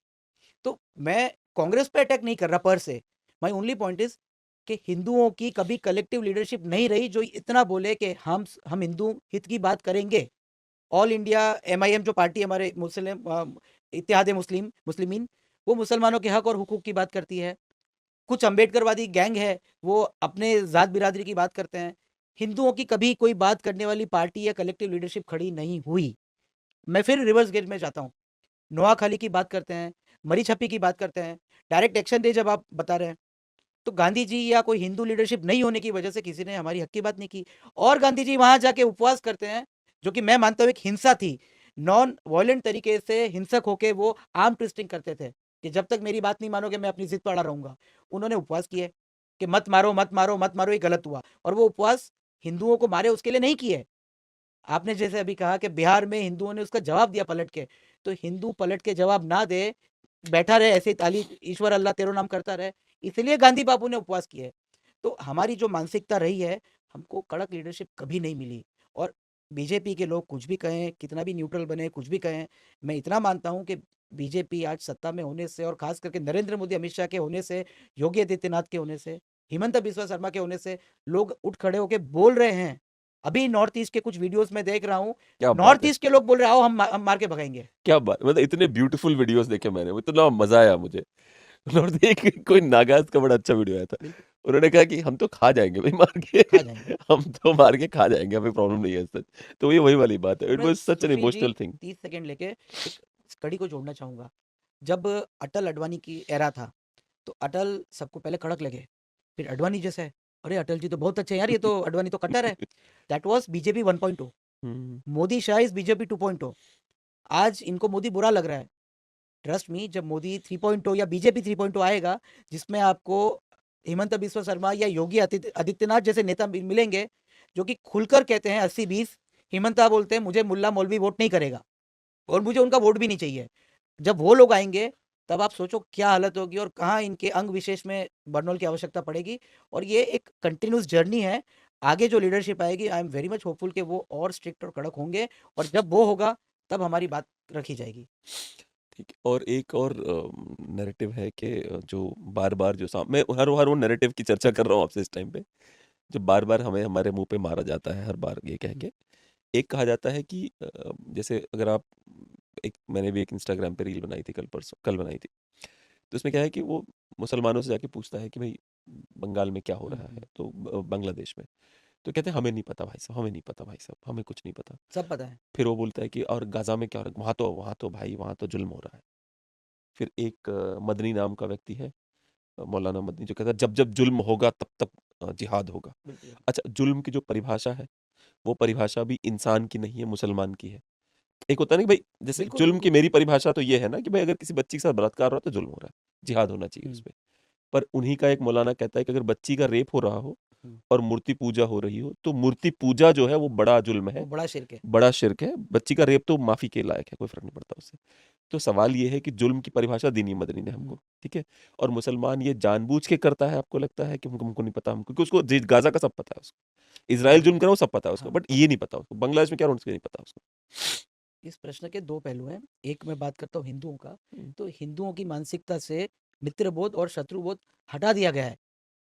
तो मैं कांग्रेस पे अटैक नहीं कर रहा पर से। माय ओनली पॉइंट इज कि हिंदुओं की कभी कलेक्टिव लीडरशिप नहीं रही जो इतना बोले कि हम हिंदू हित की बात करेंगे। ऑल इंडिया एमआईएम जो पार्टी हमारे मुस्लिम इत्तेहाद मुस्लिमीन, वो मुसलमानों के हक और हुकूक की बात करती है। कुछ अम्बेडकरवादी गैंग है, वो अपने जात बिरादरी की बात करते हैं। हिंदुओं की कभी कोई बात करने वाली पार्टी या कलेक्टिव लीडरशिप खड़ी नहीं हुई। मैं फिर रिवर्स गेज में जाता हूँ। नोआखाली की बात करते हैं, मरी छप्पी की बात करते हैं, डायरेक्ट एक्शन डे जब आप बता रहे हैं, तो गांधी जी या कोई हिंदू लीडरशिप नहीं होने की वजह से किसी ने हमारी हक की बात नहीं की। और गांधी जी वहां जाके उपवास करते हैं, जो कि मैं मानता हूँ एक हिंसा थी। नॉन वायलेंट तरीके से हिंसक होके वो आर्म ट्विस्टिंग करते थे कि जब तक मेरी बात नहीं मानोगे मैं अपनी जिद पर अड़ा रहूंगा। उन्होंने उपवास किए कि मत मारो मत मारो मत मारो, ये गलत हुआ। और वो उपवास हिंदुओं को मारे उसके लिए नहीं किए। आपने जैसे अभी कहा कि बिहार में हिंदुओं ने उसका जवाब दिया पलट के, तो हिंदू पलट के जवाब ना दे, बैठा रहे ऐसे ही ताली ईश्वर अल्लाह तेरो नाम करता रहे, इसलिए गांधी बापू ने उपवास किए। तो हमारी जो मानसिकता रही है, हमको कड़क लीडरशिप कभी नहीं मिली। और बीजेपी के लोग कुछ भी कहें, कितना भी न्यूट्रल बने, कुछ भी कहें, मैं इतना मानता हूं कि बीजेपी आज सत्ता में होने से, और खास करके नरेंद्र मोदी अमित शाह के होने से, योगी आदित्यनाथ के होने से, हिमंत बिस्वा शर्मा के होने से, लोग उठ खड़े होकर बोल रहे हैं। अभी नॉर्थ ईस्ट के कुछ वीडियोस में देख रहा हूँ, क्या बात नॉर्थ है, ईस्ट के लोग बोल रहे हैं आओ हम मार के भगाएंगे। क्या बात, मतलब इतने ब्यूटीफुल वीडियोस देखे मैंने, वो इतना मजा आया मुझे। और एक कोई नागाज का बड़ा अच्छा वीडियो आया था, बिल्कुल। उन्होंने कहा कि हम तो खा जाएंगे भाई मार के। खा जाएंगे। हम तो मार के खा जाएंगे, हमें प्रॉब्लम नहीं है सच। तो ये वही वाली बात है, इट मैं was such an Sushil ji emotional thing. 30 second लेके एक कड़ी को जोड़ना चाहूंगा। जब अटल अडवाणी की एरा था, तो अटल सबको पहले कड़क लगे, फिर अडवाणी जैसे है, अरे अटल जी तो बहुत अच्छे हैं यार, ये तो अडवाणी तो कट्टर है। That was BJP 1.0। Hmm. Modi Shah is BJP 2.0। आज इनको मोदी बुरा लग रहा है। ट्रस्ट मी, जब मोदी 3.0 या बीजेपी 3.0 आएगा, जिसमें आपको हेमंत बिस्वा शर्मा या योगी आदित्यनाथ जैसे नेता मिलेंगे, जो कि खुलकर कहते हैं 80-20। हेमंत बोलते हैं मुझे मुल्ला मौलवी वोट नहीं करेगा, और मुझे उनका वोट भी नहीं चाहिए। जब वो लोग आएंगे, तब आप सोचो क्या हालत होगी और कहाँ इनके अंग विशेष में बर्नौल की आवश्यकता पड़ेगी। और ये एक कंटिन्यूस जर्नी है। आगे जो लीडरशिप आएगी, आई एम वेरी मच होपफुल कि वो और स्ट्रिक्ट और कड़क होंगे, और जब वो होगा तब हमारी बात रखी जाएगी। ठीक है, और एक और नैरेटिव है कि जो बार बार जो मैं हर हर वो नैरेटिव की चर्चा कर रहा हूँ आपसे इस टाइम पे, जो बार बार हमें हमारे मुंह पे मारा जाता है हर बार ये कह के एक कहा जाता है कि जैसे अगर आप मैंने भी एक इंस्टाग्राम पे रील बनाई थी कल बनाई थी। तो उसमें क्या है कि वो मुसलमानों से जाके पूछता है कि भाई बंगाल में क्या हो रहा है, तो बांग्लादेश में। तो कहते हैं हमें नहीं पता भाई साहब, हमें नहीं पता भाई साहब, हमें कुछ नहीं पता। सब पता है। फिर वो बोलता है कि और गाजा में क्या हो रहा है, वहाँ तो भाई वहाँ तो जुल्म हो रहा है। फिर एक मदनी नाम का व्यक्ति है, मौलाना मदनी, जो कहता है जब जब जुल्म होगा तब तब जिहाद होगा। बिल्कुल। अच्छा, जुल्म की जो परिभाषा है, वो परिभाषा भी इंसान की नहीं है, मुसलमान की है। एक होता है ना कि भाई जैसे बिल्कुल, जुल्म की बिल्कुल। मेरी परिभाषा तो ये है ना कि भाई अगर किसी बच्ची के साथ बलात्कार हो रहा है तो जुल्म हो रहा है, जिहाद होना चाहिए उस हुँ, पे। पर उन्हीं का एक मौलाना कहता है कि अगर बच्ची का रेप हो रहा हो हुँ। और मूर्ति पूजा हो रही हो, तो मूर्ति पूजा जो है वो बड़ा जुल्म वो है, बड़ा शिर्क है। बड़ा शिर्क है। बच्ची का रेप तो माफ़ी के लायक है, कोई फ़र्क नहीं पड़ता उससे। तो सवाल ये है कि जुल्म की परिभाषा दीनी मदनी ने हुँ। हमको, ठीक है? और मुसलमान ये जानबूझ के करता है, आपको लगता है कि हमको नहीं पता, हमको, क्योंकि उसको गाज़ा का सब पता है उसको। इज़राइल जुल्म कर रहा है वो सब पता है उसको, हाँ। बट ये नहीं पता उसको। बांग्लादेश में क्या हो रहा है उसको नहीं पता उसको। इस प्रश्न के 2 पहलू हैं। एक मैं बात करता हूँ हिंदुओं का, हुँ, तो हिंदुओं की मानसिकता से मित्रबोध और शत्रुबोध हटा दिया गया है।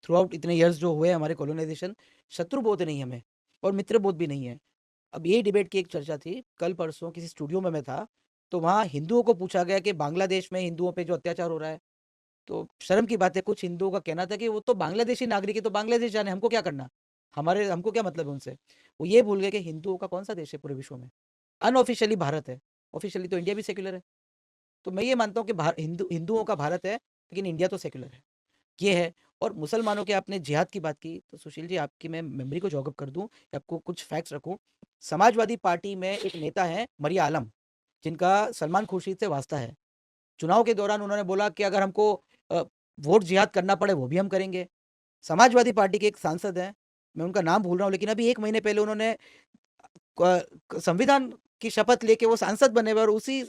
थ्रूआउट इतने इयर्स जो हुए हमारे कॉलोनाइज़ेशन, शत्रुबोध नहीं हमें और मित्रबोध भी नहीं है। अब यही डिबेट की एक चर्चा थी, कल-परसों किसी स्टूडियो में मैं था, तो वहाँ हिंदुओं को पूछा गया कि बांग्लादेश में हिंदुओं पे जो अत्याचार हो रहा है, तो शर्म की बात है, कुछ हिंदुओं का कहना था कि वो तो बांग्लादेशी नागरिक है, तो बांग्लादेश जाने, हमको क्या करना? हमको क्या मतलब है उनसे? वो ये भूल गए कि हिंदुओं का कौन-सा देश है पूरे विश्व में? अनऑफिशियली भारत है, ऑफिशियली तो इंडिया भी सेक्युलर है। तो मैं ये मानता हूँ कि हिंदुओं का भारत है, लेकिन इंडिया तो सेक्युलर है। ये है। और मुसलमानों के आपने जिहाद की बात की, तो सुशील जी आपकी मैं मेमोरी को जॉग अप कर दूँ, आपको कुछ फैक्ट्स रखूँ। समाजवादी पार्टी में एक नेता हैं मरिया आलम, जिनका सलमान खुर्शीद से वास्ता है। चुनाव के दौरान उन्होंने बोला कि अगर हमको अ, वोट जिहाद करना पड़े वो भी हम करेंगे। समाजवादी पार्टी के एक सांसद हैं, मैं उनका नाम भूल रहा हूँ, लेकिन अभी 1 महीने पहले उन्होंने संविधान की शपथ लेके वो सांसद बने हुए और उसी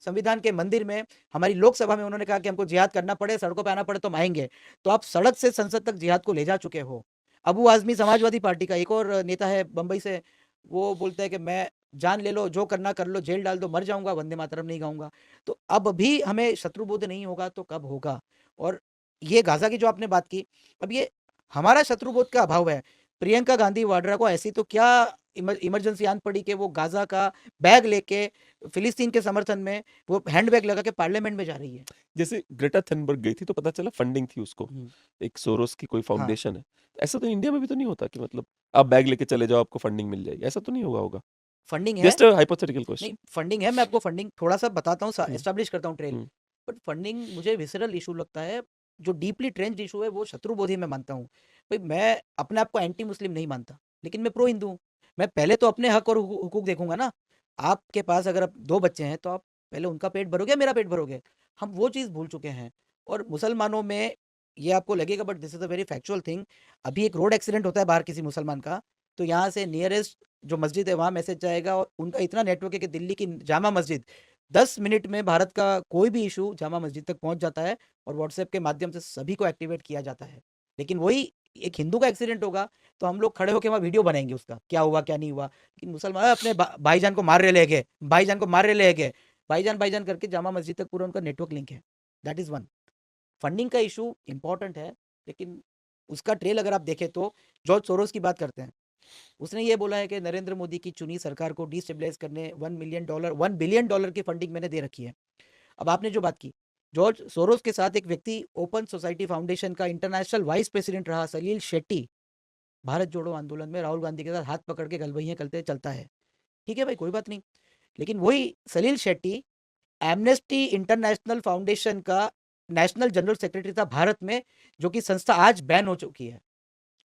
संविधान के मंदिर में हमारी लोकसभा में उन्होंने कहा कि हमको जिहाद करना पड़े, सड़कों पे आना पड़े तो हम आएंगे। तो आप सड़क से संसद तक जिहाद को ले जा चुके हो। अबू आजमी समाजवादी पार्टी का एक और नेता है बंबई से, वो बोलता है कि मैं जान ले लो, जो करना कर लो, जेल डाल दो, मर जाऊंगा, वंदे मातरम नहीं गाऊंगा। तो अब भी हमें शत्रुबोध नहीं होगा तो कब होगा? और ये गाजा की जो आपने बात की, अब ये हमारा शत्रुबोध का अभाव है। प्रियंका गांधी वाड्रा को ऐसी तो क्या इमरजेंसी आन पड़ी कि वो गाजा का बैग लेके फिलिस्तीन के समर्थन में वो हैंडबैग लगा के पार्लियामेंट में जा रही है। जैसे ग्रेटा थनबर्ग गई थी तो पता चला फंडिंग थी उसको, एक सोरोस की कोई हाँ, फाउंडेशन है। ऐसा तो इंडिया में भी तो नहीं होता कि मतलब आप बैग लेके चले जाओ, आपको फंडिंग मिल जाएगी, ऐसा तो नहीं हुआ होगा? फंडिंग है। जस्ट अ हाइपोथेटिकल नहीं, क्वेश्चन। फंडिंग है, मैं आपको फंडिंग थोड़ा-सा बताता हूँ, हुँ, एस्टैब्लिश करता हूँ ट्रेल। हुँ, बट फंडिंग मुझे विसरल इश्यू लगता है, जो डीपली ट्रेंच्ड इश्यू है वो शत्रुबोध ही मैं मानता हूँ। भई मैं अपने आप को एंटी मुस्लिम नहीं मानता, लेकिन मैं प्रो हिंदू हूँ। मैं पहले तो अपने हक और हुकूक देखूँगा ना। आपके पास अगर अब 2 बच्चे हैं, तो आप पहले उनका पेट भरोगे या मेरा पेट भरोगे? हम वो चीज़ भूल चुके हैं। और मुसलमानों में ये आपको लगेगा, but this is a very factual thing. अभी एक रोड एक्सीडेंट होता है बाहर किसी मुसलमान का, तो यहाँ से नियरेस्ट जो मस्जिद है वहाँ मैसेज जाएगा और उनका इतना नेटवर्क है कि दिल्ली की जामा मस्जिद 10 मिनट में भारत का कोई भी इशू जामा मस्जिद तक पहुँच जाता है और व्हाट्सएप के माध्यम से सभी को एक्टिवेट किया जाता है। लेकिन वही एक हिंदू का एक्सीडेंट होगा, तो हम लोग खड़े होके वहाँ वीडियो बनाएँगे उसका, क्या हुआ, क्या नहीं हुआ। लेकिन मुसलमान अपने भाईजान को मार रहे ले गए, भाईजान को मार रहे ले गए, भाईजान, भाईजान करके जामा मस्जिद तक पूरा उनका नेटवर्क लिंक है। That is one. फंडिंग का इशू इम्पोर्टेंट है, लेकिन उसका ट्रेल अगर आप देखें तो जॉर्ज सोरोस की बात करते हैं। उसने ये बोला है कि नरेंद्र मोदी की चुनी सरकार को डिस्टेबलाइज करने $1 बिलियन की फंडिंग मैंने दे रखी है। अब आपने जो बात की, जॉर्ज सोरोस के साथ एक व्यक्ति ओपन सोसाइटी फाउंडेशन का इंटरनेशनल वाइस प्रेसिडेंट रहा, सलील शेट्टी, भारत जोड़ो आंदोलन में राहुल गांधी के साथ हाथ पकड़ के गलबैया करते चलता है। ठीक है भाई, कोई बात नहीं। लेकिन वही सलील शेट्टी एमनेस्टी इंटरनेशनल फाउंडेशन का नेशनल जनरल सेक्रेटरी था भारत में, जो कि संस्था आज बैन हो चुकी है।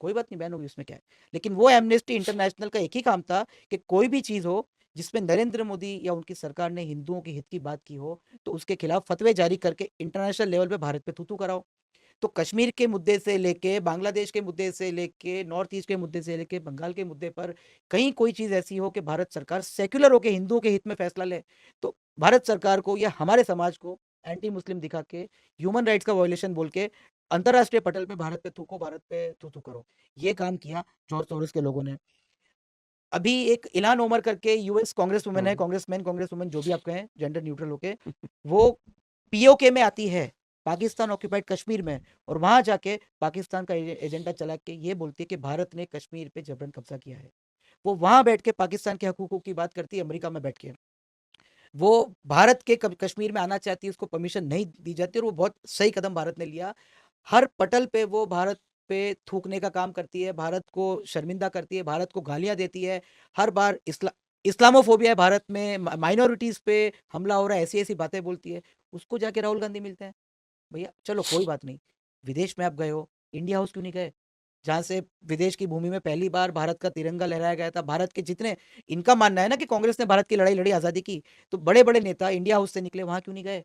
कोई बात नहीं, बैन होगी, उसमें क्या है। लेकिन वो एमनेस्टी इंटरनेशनल का एक ही काम था कि कोई भी चीज़ हो जिसमें नरेंद्र मोदी या उनकी सरकार ने हिंदुओं के हित की बात की हो, तो उसके खिलाफ फतवे जारी करके इंटरनेशनल लेवल पे भारत पे थू-थू कराओ। तो कश्मीर के मुद्दे से लेके, बांग्लादेश के मुद्दे से लेके, नॉर्थ ईस्ट के मुद्दे से लेके, बंगाल के मुद्दे पर कहीं कोई चीज़ ऐसी हो कि भारत सरकार सेक्युलर होके हिंदुओं के हित में फैसला ले, तो भारत सरकार को या हमारे समाज को एंटी मुस्लिम दिखा के, ह्यूमन राइट्स का वायलेशन बोल के अंतर्राष्ट्रीय पटल पे भारत पे थूको, भारत पे थू-थू करो। ये काम किया जॉर्ज सोरोस के लोगों ने। अभी एक इल्हान ओमर करके यूएस कांग्रेस वुमन है, हुँ। कांग्रेसमैन, कांग्रेस वुमन जो भी आप कहें, जेंडर न्यूट्रल होके, वो पीओके में आती है, पाकिस्तान ऑक्यूपाइड कश्मीर में, और वहाँ जाके पाकिस्तान का एजेंडा चला के ये बोलती है कि भारत ने कश्मीर पे जबरन कब्जा किया है। वो वहाँ बैठ के पाकिस्तान के हकूक़ों की बात करती है अमेरिका में बैठ के। वो भारत के कश्मीर में आना चाहती है, उसको परमिशन नहीं दी जाती और वो बहुत सही कदम भारत ने लिया। हर पटल पे वो भारत पे थूकने का काम करती है, भारत को शर्मिंदा करती है, भारत को गालियाँ देती है। हर बार इस्लामोफोबिया है भारत में, माइनॉरिटीज़ पे हमला हो रहा है, ऐसी-ऐसी बातें बोलती है। उसको जाके राहुल गांधी मिलते हैं। भैया चलो कोई बात नहीं, विदेश में आप गए हो, इंडिया हाउस क्यों नहीं गए? जहाँ से विदेश की भूमि में पहली बार भारत का तिरंगा लहराया गया था। भारत के जितने, इनका मानना है ना कि कांग्रेस ने भारत की लड़ाई लड़ी आज़ादी की, तो बड़े-बड़े नेता इंडिया हाउस से निकले, वहाँ क्यों नहीं गए?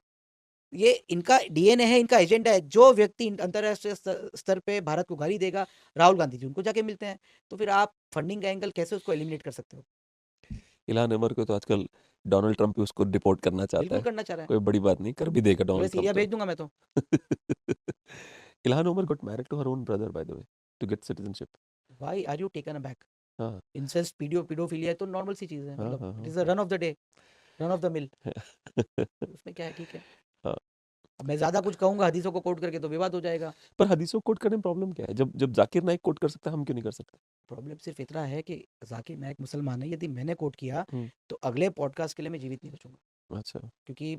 ये इनका डीएनए है, इनका एजेंडा है। जो व्यक्ति अंतर्राष्ट्रीय स्तर पे भारत को गाली देगा, राहुल गांधी जी उनको जाके मिलते हैं। तो फिर आप फंडिंग का एंगल कैसे उसको एलिमिनेट कर सकते हो? इल्हान अमर को तो आजकल डोनाल्ड ट्रंप भी उसको डिपोर्ट करना चाहता बिल्कुल है। करना चाह रहा है। कोई बड़ी बात नहीं, कर भी देगा पूरे डोनाल्ड ट्रंप सीरिया तो। भेज दूंगा मैं तो। Ilhan Omar got married to her own brother by the way, to get citizenship. Why are you taken aback? हाँ, इंसेस्ट, पीडोफिलिया तो नॉर्मल सी चीज है, हाँ, मतलब हाँ, इट हाँ, इज अ हाँ। Run of the day, run of the mill. उसमें क्या है, ठीक है। हाँ, अब मैं ज्यादा कुछ कहूंगा हदीसों को कोट करके तो विवाद हो जाएगा। पर हदीसों को कोट करने में प्रॉब्लम क्या है? जब जब जाकिर नाइक कोट कर सकता है, हम क्यों नहीं कर सकते? प्रॉब्लम सिर्फ इतना है कि जाकिर नायक मुसलमान है, यदि मैंने कोट किया हुँ, तो अगले पॉडकास्ट के लिए मैं जीवित नहीं बचूंगा। अच्छा। क्योंकि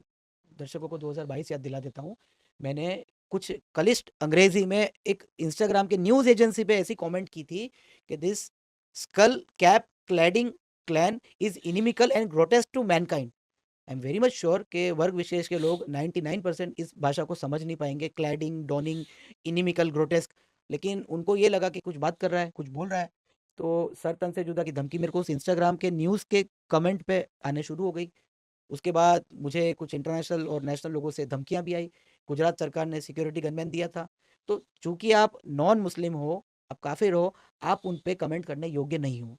दर्शकों को 2022 याद दिला देता हूँ। मैंने कुछ कलिष्ठ अंग्रेजी में एक इंस्टाग्राम के न्यूज़ एजेंसी पे ऐसी कमेंट की थी कि this skull cap cladding clan is inimical and grotesque to mankind. I am very much sure कि वर्ग विशेष के लोग 99% इस भाषा को समझ नहीं पाएंगे, क्लैडिंग, डॉनिंग, इनिमिकल, ग्रोटेस्क। लेकिन उनको ये लगा कि कुछ बात कर रहा है, कुछ बोल रहा है। तो सर तन से जुदा की धमकी मेरे को उस इंस्टाग्राम के न्यूज़ के कमेंट पे आने शुरू हो गई। उसके बाद मुझे कुछ इंटरनेशनल और नेशनल लोगों से धमकियां भी आई। गुजरात सरकार ने सिक्योरिटी गनमैन दिया था। तो चूंकि आप नॉन मुस्लिम हो, आप काफिर हो, आप उन पे कमेंट करने योग्य नहीं हो।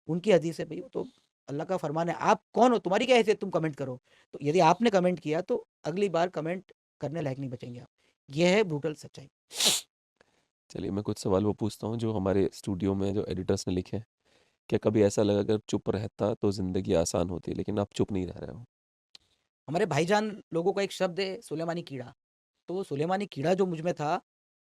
उनकी हदीस है भाई, वो तो अल्लाह का फरमान है। आप कौन हो, तुम्हारी क्या हैसियत तुम कमेंट करो? तो यदि आपने कमेंट किया तो अगली बार कमेंट करने लायक नहीं बचेंगे आप। यह है ब्रूटल सच्चाई। चलिए, मैं कुछ सवाल वो पूछता हूँ जो हमारे स्टूडियो में जो एडिटर्स ने लिखे हैं। क्या कभी ऐसा लगा अगर चुप रहता तो ज़िंदगी आसान होती, लेकिन आप चुप नहीं रह रहे हो? हमारे भाईजान लोगों का एक शब्द है, सुलेमानी कीड़ा। तो वो सुलेमानी कीड़ा जो मुझ में था,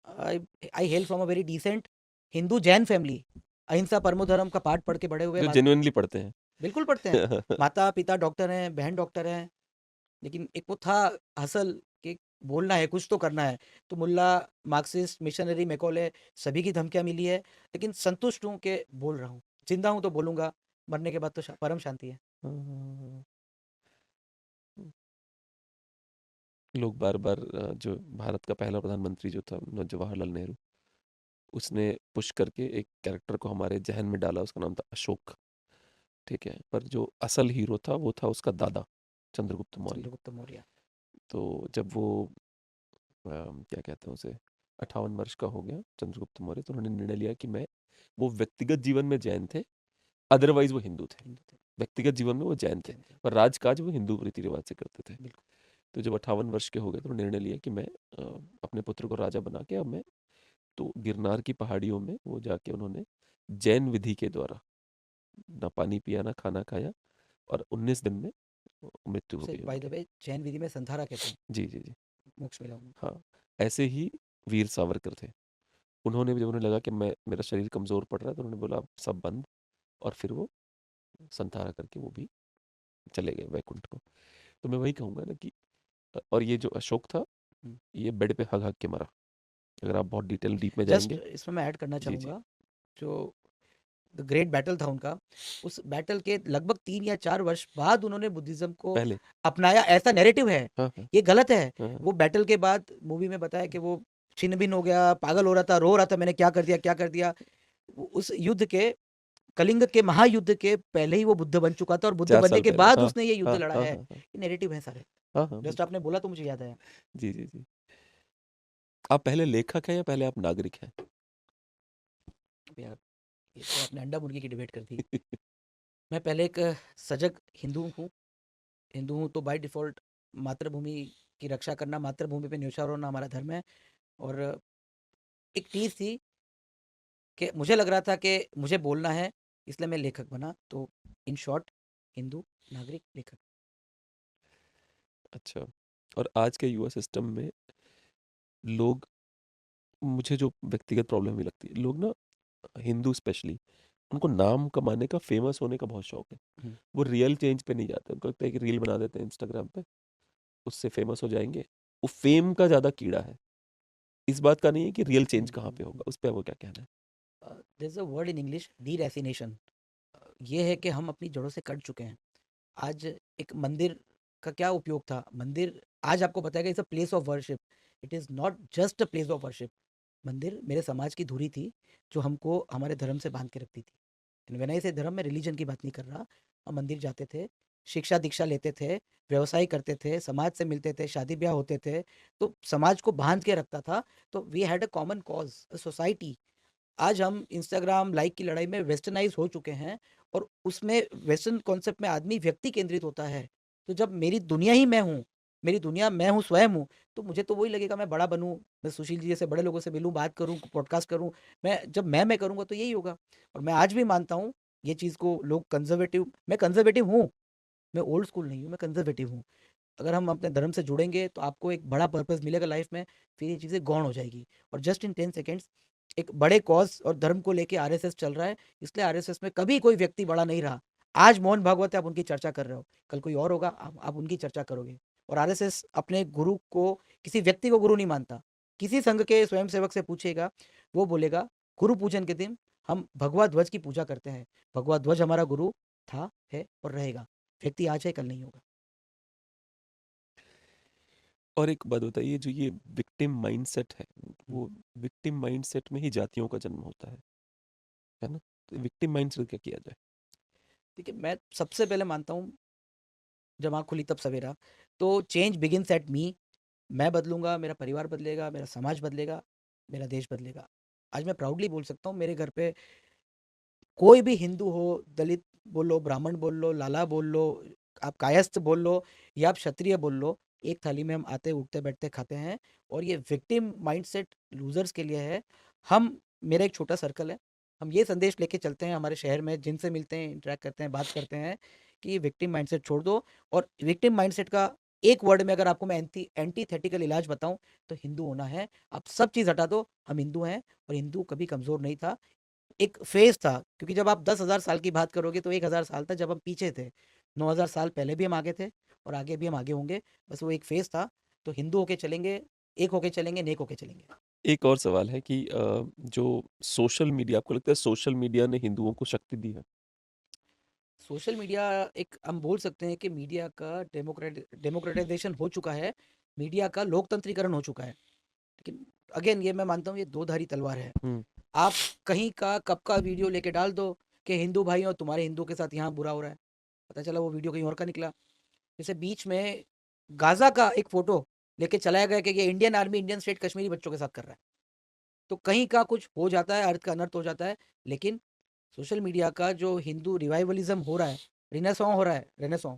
I I hail from a very decent Hindu Jain family. अहिंसा परमो धर्म का पाठ पढ़ के बड़े हुए। जो जेन्युइनली पढ़ते हैं। बिल्कुल पढ़ते हैं। माता पिता डॉक्टर हैं, बहन डॉक्टर हैं। लेकिन एक वो था हसल कि बोलना है, कुछ तो करना है। तो मुल्ला, मार्क्सिस्ट, मिशनरी, मैकॉले, सभी की धमकियां मिली है। लेकिन संतुष्ट हूँ कि बोल रहा हूँ। जिंदा हूँ तो बोलूंगा, मरने के बाद तो परम शांति है। हाँ, लोग बार-बार जो भारत का पहला प्रधानमंत्री जो था जवाहरलाल नेहरू, उसने पुश करके एक कैरेक्टर को हमारे ज़हन में डाला, उसका नाम था अशोक, ठीक है? पर जो असल हीरो था वो था उसका दादा, चंद्रगुप्त मौर्य। चंद्रगुप्त मौर्य। तो जब वो क्या कहते हैं उसे, 58 वर्ष का हो गया चंद्रगुप्त मौर्य, तो उन्होंने निर्णय लिया कि मैं, वो व्यक्तिगत जीवन में जैन थे, अदरवाइज़ वो हिंदू थे। हिंदू थे। व्यक्तिगत जीवन में वो जैन थे, जैन थे। पर राजकाज वो हिंदू रीति-रिवाज से करते थे। बिल्कुल। तो जब 58 वर्ष के हो गए तो उन्होंने निर्णय लिया कि मैं अपने पुत्र को राजा बना के अब मैं, तो गिरनार की पहाड़ियों में वो जाके उन्होंने जैन विधि के द्वारा ना पानी पिया ना खाना खाया, और 19 दिन में मृत्यु हो उसे गई बाय द उनकी। वे जैन विधि में संधारा कहते हैं। जी, जी, जी। मोक्ष मिला उनको। हाँ, ऐसे ही वीर सावरकर थे। उन्होंने भी, जब उन्हें लगा कि मैं, मेरा शरीर कमज़ोर पड़ रहा है, तो उन्होंने बोला अब सब बंद, और फिर वो संतारा करके वो भी चले गए वैकुंठ को। तो मैं वही कहूँगा ना कि और ये जो अशोक था, हम्म। ये बेड पे हग-हग के मरा। अगर आप बहुत डिटेल डीप में जस्ट जाएँगे। इसमें मैं ऐड करना जी, जी। चाहूँगा, जो द ग्रेट बैटल था उनका, उस बैटल के लगभग 3 या 4 वर्ष बाद उन्होंने बुद्धिज़्म को पहले। अपनाया, ऐसा नैरेटिव है। हाँ, हाँ। ये गलत है। हाँ, हाँ। वो बैटल के बाद मूवी में बताया कि वो छिन-भिन्न हो गया, पागल हो रहा था, रो रहा था, मैंने क्या कर दिया, क्या कर दिया? उस युद्ध के, कलिंग के महायुद्ध के पहले ही वो बुद्ध बन चुका था और बुद्ध 4 बनने साल के पहले। बाद हाँ, उसने ये युद्ध हाँ, हाँ, लड़ाया है। हाँ, हाँ। ये नैरेटिव है सारे। हाँ, हाँ, जस्ट बिल्कुल। आपने बोला तो मुझे याद आया। जी, जी, जी। आप पहले लेखक हैं या पहले आप नागरिक हैं? यार, ये तो आपने अंडा मुर्गी की डिबेट कर दी। मैं पहले एक सजग हिंदू हूँ। हिंदू हूँ तो बाय डिफ़ॉल्ट मातृभूमि की रक्षा करना, मातृभूमि पे न्यौछावर होना हमारा धर्म है। और एक चीज़ थी कि मुझे लग रहा था कि मुझे बोलना है, इसलिए मैं लेखक बना। तो इन शॉर्ट, हिंदू, नागरिक, लेखक। अच्छा। और आज के युवा सिस्टम में लोग, मुझे जो व्यक्तिगत प्रॉब्लम भी लगती है, लोग ना, हिंदू स्पेशली उनको नाम कमाने का, फेमस होने का बहुत शौक है। हम्म, वो रियल चेंज पे नहीं जाते, उनको लगता है कि रील बना देते हैं इंस्टाग्राम पे, उससे फेमस हो जाएंगे। वो फेम का ज्यादा कीड़ा है, इस बात का नहीं है कि रियल चेंज कहाँ पे होगा। उस पर वो क्या कहना है? There is a word in English, deracination. ये है कि हम अपनी जड़ों से कट चुके हैं। आज एक मंदिर का क्या उपयोग था? मंदिर आज आपको बताएगा it's a place of worship. It is not just a place of worship. मंदिर मेरे समाज की धुरी थी जो हमको हमारे धर्म से बांध के रखती थी। एंड व्हेन आई से धर्म, मैं रिलीजन की बात नहीं कर रहा। हम मंदिर जाते थे, शिक्षा दीक्षा लेते थे, व्यवसाय करते थे, समाज से मिलते थे, शादी ब्याह होते थे, तो समाज को बांध के रखता था। तो we had a common cause, a society. आज हम इंस्टाग्राम लाइक की लड़ाई में वेस्टर्नाइज हो चुके हैं, और उसमें वेस्टर्न कॉन्सेप्ट में आदमी व्यक्ति केंद्रित होता है। तो जब मेरी दुनिया ही मैं हूँ, मेरी दुनिया मैं हूँ, स्वयं हूँ, तो मुझे तो वही लगेगा मैं बड़ा बनूँ, मैं सुशील जी जैसे बड़े लोगों से मिलूँ, बात करूँ, पॉडकास्ट करूँ। मैं जब मैं करूँगा तो यही होगा। और मैं आज भी मानता हूँ ये चीज़ को, लोग कंजर्वेटिव, मैं कंजर्वेटिव हूँ, मैं ओल्ड स्कूल नहीं हूँ, मैं कंजर्वेटिव हूँ। अगर हम अपने धर्म से जुड़ेंगे तो आपको एक बड़ा पर्पस मिलेगा लाइफ में, फिर ये चीज़ें गौण हो जाएगी। और जस्ट इन 10 सेकेंड्स, एक बड़े कॉज और धर्म को लेके आरएसएस चल रहा है, इसलिए आरएसएस में कभी कोई व्यक्ति बड़ा नहीं रहा। आज मोहन भागवत है, आप उनकी चर्चा कर रहे हो, कल कोई और होगा, आप उनकी चर्चा करोगे। और आरएसएस अपने गुरु को, किसी व्यक्ति को गुरु नहीं मानता। किसी संघ के स्वयंसेवक से पूछेगा, वो बोलेगा गुरु पूजन के दिन हम भगवा ध्वज की पूजा करते हैं। भगवा ध्वज हमारा गुरु था, है और रहेगा। व्यक्ति आज है, कल नहीं होगा। और एक बात बताइए, जो ये विक्टिम माइंडसेट है, हम्म। वो विक्टिम माइंडसेट में ही जातियों का जन्म होता है ना? तो विक्टिम माइंडसेट क्या किया जाए? देखिए, मैं सबसे पहले मानता हूँ, जब आँख खुली तब सवेरा। तो चेंज बिगिन्स एट मी। मैं बदलूँगा, मेरा परिवार बदलेगा, मेरा समाज बदलेगा, मेरा देश बदलेगा। आज मैं प्राउडली बोल सकता हूँ, मेरे घर पे कोई भी हिंदू हो, दलित बोल लो, ब्राह्मण बोल लो, लाला बोल लो, आप कायस्थ बोल लो, या आप क्षत्रिय बोल लो, एक थाली में हम आते, उठते, बैठते, खाते हैं। और ये विक्टिम माइंडसेट लूज़र्स के लिए है। हम मेरा एक छोटा सर्कल है, हम ये संदेश लेके चलते हैं हमारे शहर में, जिनसे मिलते हैं, इंटरैक्ट करते हैं, बात करते हैं, कि विक्टिम माइंडसेट छोड़ दो। और विक्टिम माइंडसेट का एक वर्ड में अगर आपको मैं एंटीथेटिकल इलाज बताऊं, तो हिंदू होना है। आप सब चीज़ हटा दो, हम हिंदू हैं। और हिंदू कभी कमज़ोर नहीं था, एक फेज था। क्योंकि जब आप 10,000 साल की बात करोगे तो 1,000 साल था जब हम पीछे थे। 9,000 साल पहले भी हम आगे थे, और आगे भी हम आगे होंगे। बस वो एक फेज था। तो हिंदू होके चलेंगे, एक होके चलेंगे, नेक होके चलेंगे। एक और सवाल है कि जो सोशल मीडिया, आपको लगता है सोशल मीडिया ने हिंदुओं को शक्ति दी है? सोशल मीडिया, एक हम बोल सकते हैं कि मीडिया का डेमोक्रेटाइजेशन हो चुका है, मीडिया का लोकतंत्रीकरण हो चुका है। लेकिन अगेन, ये मैं मानता हूँ ये दो धारी तलवार है। हम्म। आप कहीं का कब का वीडियो लेके डाल दो कि हिंदू भाइयों, तुम्हारे हिंदू के साथ यहाँ बुरा हो रहा है, पता चला वो वीडियो कहीं और का निकला। जैसे बीच में गाजा का एक फोटो लेके चलाया गया कि ये Indian army Indian state Kashmiri बच्चों के साथ कर रहा है। तो कहीं का कुछ हो जाता है, अर्थ का अनर्थ हो जाता है। लेकिन सोशल मीडिया का जो हिंदू रिवाइवलिज्म हो रहा है, रिनेसॉ हो रहा है, रेनेसॉ,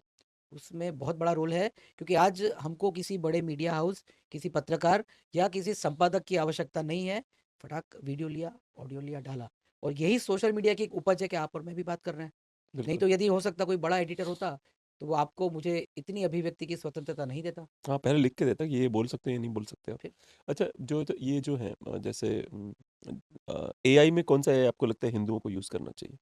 उसमें बहुत बड़ा रोल है। क्योंकि आज हमको किसी बड़े मीडिया हाउस, किसी पत्रकार या किसी संपादक की आवश्यकता नहीं है। फटाक वीडियो लिया, ऑडियो लिया, डाला। और यही सोशल मीडिया की एक उपज है कि आप और मैं भी बात कर रहे हैं। नहीं बिल्कुल। तो यदि हो सकता कोई बड़ा एडिटर होता, तो वो आपको मुझे इतनी अभिव्यक्ति की स्वतंत्रता नहीं देता। हाँ, पहले लिख के देता कि ये बोल सकते हैं, ये नहीं बोल सकते आप। फिर अच्छा, जो तो ये जो है जैसे एआई में कौन सा एआई आपको लगता है हिंदुओं को यूज करना चाहिए?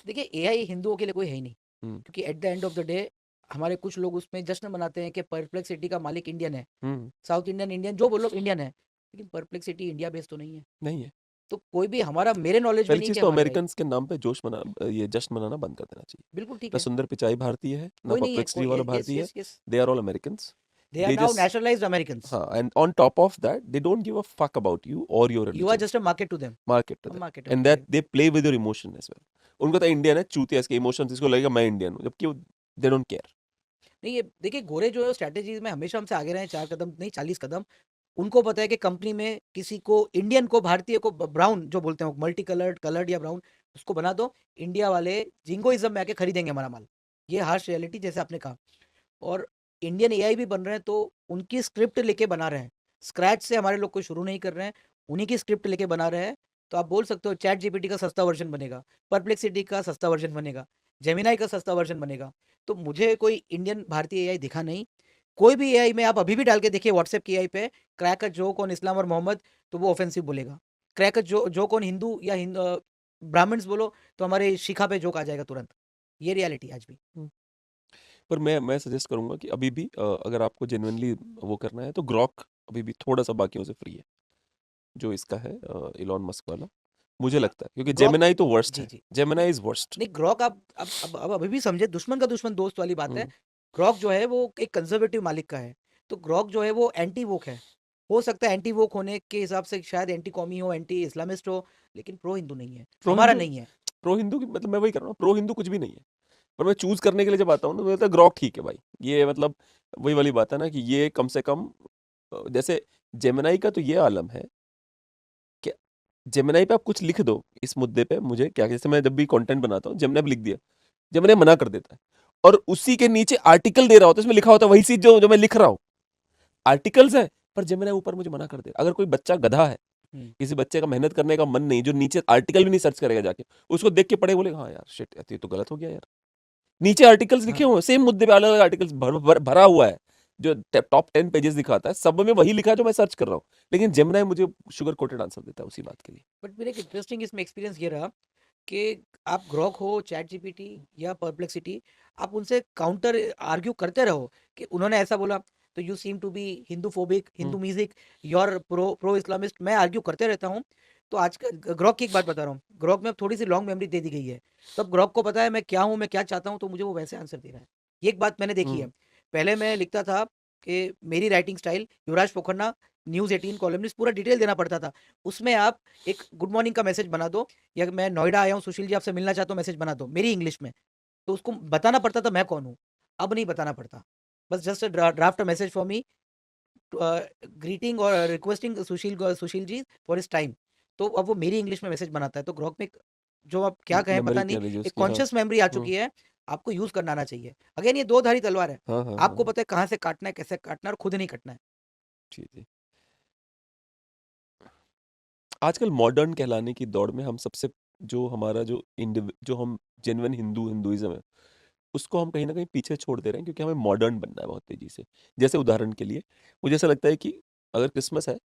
देखिए, एआई हिंदुओं के लिए कोई है ही नहीं। हम्म। क्योंकि eight the end of the day, हमारे कुछ लोग उसमें जश्न मनाते हैं कि परप्लेक्सिटी का मालिक इंडियन है। हम्म। साउथ इंडियन, इंडियन जो बोलो, इंडियन है। लेकिन परप्लेक्सिटी इंडिया बेस्ड तो नहीं है। नहीं है। तो कोई भी हमारा, मेरे नॉलेज में पहली नहीं चीज कि तो हमारा एआई। अमेरिकन के नाम पे ये जश्न मनाना बंद कर देना चाहिए। बिल्कुल ठीक ना है। सुंदर पिचाई भारतीय है, ना कोई नहीं है, परप्लेक्सिटी वाला कोई, यस भारतीय है। Yes yes. They are all Americans. They are they now just, nationalized Americans. हाँ, and on top of that they don't give a fuck about you or your you are religion. Just a market to them. Market to हम that, market है and उनके that लिए। They play with your emotion as well. उनको तो Indian है, चूतिया इसके emotions, इसको लगेगा मैं इंडियन हूँ, जबकि दे डोंट केयर। नहीं, ये देखिए, गोरे जो है स्ट्रैटेजीज में हमेशा हमसे आगे रहे, 4 कदम नहीं 40 कदम। उनको पता है कि कंपनी में किसी को, इंडियन को, भारतीय को, ब्राउन जो बोलते हैं, मल्टी कलर्ड, कलर्ड या ब्राउन, उसको बना दो। इंडिया वाले जिंगोइज्म में आके खरीदेंगे हमारा माल। ये हार्श रियलिटी, जैसे आपने कहा। और इंडियन एआई भी बन रहे हैं, तो उनकी स्क्रिप्ट लेके बना रहे हैं। स्क्रैच से हमारे लोग कोई शुरू नहीं कर रहे हैं, उन्हीं की स्क्रिप्ट लेके बना रहे हैं। तो आप बोल सकते हो चैट जीपीटी का सस्ता वर्जन बनेगा, परप्लेक्सिटी का सस्ता वर्जन बनेगा, जेमिनाई का सस्ता वर्जन बनेगा। तो मुझे कोई इंडियन भारतीय एआई दिखा नहीं। कोई भी एआई में आप अभी भी डाल के देखिए, व्हाट्सएप की एआई पे क्रैकर जोक ऑन इस्लाम और मोहम्मद, तो वो ऑफेंसिव बोलेगा। क्रैकर जोक ऑन हिंदू या ब्राह्मण्स बोलो तो हमारे शिखा पे जोक आ जाएगा तुरंत। ये रियलिटी आज भी। हम्म। पर मैं सजेस्ट करूंगा कि अभी भी अगर आपको जेन्युइनली वो करना है तो ग्रॉक अभी भी थोड़ा सा बाकियों से फ्री है, जो इसका है इलॉन मस्क वाला, मुझे हाँ, लगता है, क्योंकि ग्रॉक। जेमिनाई तो वर्स्ट जी, है, जी। नहीं, जेमिनाई इज वर्स्ट। नहीं, ग्रॉक आप अब अभी भी समझे, दुश्मन का दुश्मन दोस्त वाली बात है। हम्म। ग्रॉक जो है वो एक कंजर्वेटिव मालिक का है, तो ग्रॉक जो है वो एंटी वोक है। हो सकता है एंटी वोक होने के हिसाब से शायद एंटी कॉमी हो, एंटी इस्लामिस्ट हो, लेकिन प्रो हिंदू नहीं है, प्रो हमारा हिंदू, नहीं है। प्रो हिंदू की मतलब मैं वही कर रहा हूँ, प्रो हिंदू कुछ भी नहीं है। पर मैं चूज करने के लिए जब आता हूँ ना, तो लगता है ग्रॉक ठीक है भाई, ये मतलब वही वाली बात है ना कि ये कम से कम जैसे जेमिनाई का तो ये आलम है कि जेमिनाई पे आप कुछ लिख दो इस मुद्दे पे, मुझे क्या, जैसे मैं जब भी कंटेंट बनाता हूँ जेमिनाई पे लिख दिया, जेमिनाई मना कर देता है, और उसी के नीचे आर्टिकल दे रहा होता है, इसमें लिखा होता है वही चीज जो जो मैं लिख रहा हूँ, आर्टिकल्स है, पर जेमिनाई ऊपर मुझे मना कर दे। अगर कोई बच्चा गधा है, हम्म। किसी बच्चे का मेहनत करने का मन नहीं, जो नीचे आर्टिकल भी नहीं सर्च करेगा जाके, उसको देख के पढ़े, बोले हाँ यार शिट, ये तो गलत हो गया यार। नीचे आर्टिकल्स लिखे हाँ। हुए हैं सेम मुद्दे पे, अलग अलग आर्टिकल्स भरा हुआ है, जो टॉप 10 पेजेस दिखाता है, सब में वही लिखा है जो मैं सर्च कर रहा हूँ, लेकिन जेमिनाई मुझे शुगर कोटेड आंसर देता है उसी बात के लिए। बट मेरा एक इंटरेस्टिंग इसमें एक्सपीरियंस ये रहा कि आप ग्रॉक हो, चैट जीपीटी या परप्लेक्सिटी, आप उनसे काउंटर आर्ग्यू करते रहो कि उन्होंने ऐसा बोला तो you seem to be Hindu phobic, hmm. Hindu music, your pro Islamist. मैं आर्ग्यू करते रहता हूँ। तो आज का ग्रॉक की एक बात बता रहा हूँ, ग्रॉक में अब थोड़ी सी लॉन्ग मेमोरी दे दी गई है, तो अब ग्रॉक को पता है मैं क्या हूँ, मैं क्या चाहता हूँ, तो मुझे वो वैसे आंसर दे रहा है। ये एक बात मैंने देखी है। हम्म। पहले मैं लिखता था कि मेरी राइटिंग स्टाइल युवराज पोखन्ना, न्यूज़ 18 कॉलमनिस्ट, पूरा डिटेल देना पड़ता था। उसमें आप एक गुड मॉर्निंग का मैसेज बना दो, या मैं नोएडा आया हूँ सुशील जी आपसे मिलना चाहता हूँ मैसेज बना दो मेरी इंग्लिश में, तो उसको बताना पड़ता था मैं कौन हूँ। अब नहीं बताना पड़ता, बस just draft message for me, greeting और रिक्वेस्टिंग सुशील जी फॉर इस टाइम, तो अब वो मेरी इंग्लिश में मैसेज बनाता है। तो ग्रॉक में जो आप क्या कहें मेमोरी पता कह नहीं, लीजिए एक उसकी, हाँ। कॉन्शियस मेमोरी आ हम्म। चुकी है। आपको यूज करना आना चाहिए। अगेन ये दो धारी तलवार है, हाँ हाँ हाँ आपको हाँ। पता है कहाँ से काटना है, कैसे काटना है, और खुद नहीं कटना है। जी जी। आजकल मॉडर्न कहलाने की दौड़ में हम सबसे, जो हमारा जो जो हम जेन्युइन हिंदुइज्म है, उसको हम कहीं ना कहीं पीछे छोड़ दे रहे हैं, क्योंकि हमें मॉडर्न बनना है बहुत तेजी से। जैसे उदाहरण के लिए, मुझे ऐसा लगता है कि अगर क्रिसमस है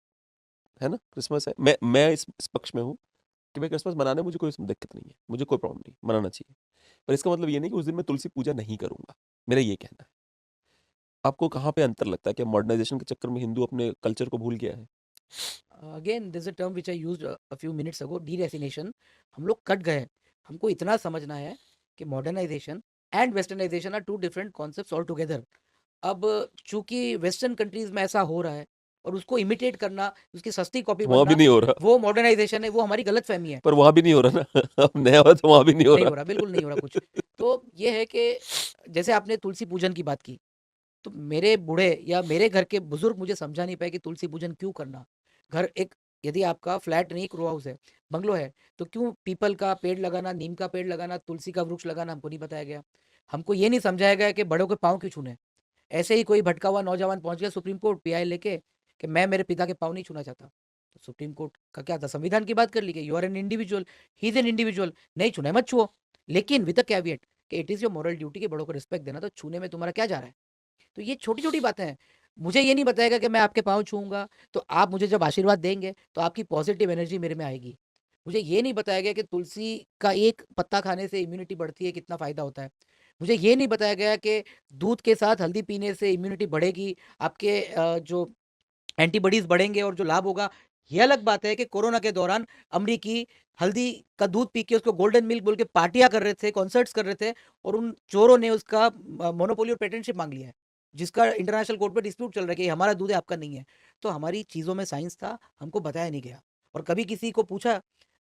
ना, क्रिसमस है, मैं इस पक्ष में हूँ कि भाई क्रिसमस मनाने में मुझे कोई दिक्कत नहीं है, मुझे कोई प्रॉब्लम नहीं, मनाना चाहिए। पर इसका मतलब ये नहीं कि उस दिन मैं तुलसी पूजा नहीं करूंगा, मेरा ये कहना है। आपको कहाँ पे अंतर लगता है कि मॉडर्नाइजेशन के चक्कर में हिंदू अपने कल्चर को भूल गया है? Again this a term which I used a few minutes ago, deracination. हम लोग कट गए। हमको इतना समझना है कि modernization and westernization are two different concepts all together. अब चूंकि वेस्टर्न कंट्रीज में ऐसा हो रहा है और उसको इमिटेट करना, उसकी सस्ती कॉपी वहां भी बनना, नहीं हो रहा। वो मॉडर्नाइजेशन है, वो हमारी गलत फहमी है। पर वहां भी नहीं हो रहा ना अब नया हुआ तो वहां भी नहीं हो नहीं हो रहा, रहा। बिल्कुल नहीं हो रहा कुछ। तो ये है कि जैसे आपने तुलसी पूजन की बात की, तो मेरे बूढ़े या मेरे घर के बुजुर्ग मुझे समझा नहीं पाए कि तुलसी पूजन क्यों करना। घर एक, यदि आपका फ्लैट नहीं, एक रो हाउस है, बंगलो है, तो क्यों पीपल का पेड़ लगाना, नीम का पेड़ लगाना, तुलसी का वृक्ष लगाना हमको नहीं बताया गया। हमको ये नहीं समझाया गया कि बड़ों के पाँव क्यों छूने। ऐसे ही कोई भटका हुआ नौजवान पहुंच गया सुप्रीम कोर्ट पीआई लेके कि मैं मेरे पिता के पाँव नहीं छूना चाहता, तो सुप्रीम कोर्ट का क्या था, संविधान की बात कर ली कि you are an individual, he is an individual, नहीं छूना है मत छुओ, लेकिन विद द कैविएट कि it is your moral duty के बड़ों को रिस्पेक्ट देना, तो छूने में तुम्हारा क्या जा रहा है। तो ये छोटी-छोटी बातें हैं। मुझे ये नहीं बताएगा कि मैं आपके पाँव छूऊँगा, तो आप मुझे जब आशीर्वाद देंगे, तो आपकी पॉज़िटिव एनर्जी मेरे में आएगी। मुझे ये नहीं बताया गया कि तुलसी का एक पत्ता खाने से इम्यूनिटी बढ़ती है, कितना फ़ायदा होता है। मुझे ये नहीं बताया गया कि दूध के साथ हल्दी पीने से इम्यूनिटी बढ़ेगी, आपके जो एंटीबॉडीज़ बढ़ेंगे और जो लाभ होगा। ये अलग बात है कि कोरोना के दौरान अमरीकी हल्दी का दूध पी के उसको गोल्डन मिल्क बोल के पार्टियाँ कर रहे थे, कॉन्सर्ट्स कर रहे थे, और उन चोरों ने उसका मोनोपोली और पेटेंटशिप माँग लिया है, जिसका इंटरनेशनल कोर्ट में डिस्प्यूट चल रहा है कि ये हमारा दूध है, आपका नहीं है। तो हमारी चीज़ों में साइंस था, हमको बताया नहीं गया। और कभी किसी को पूछा,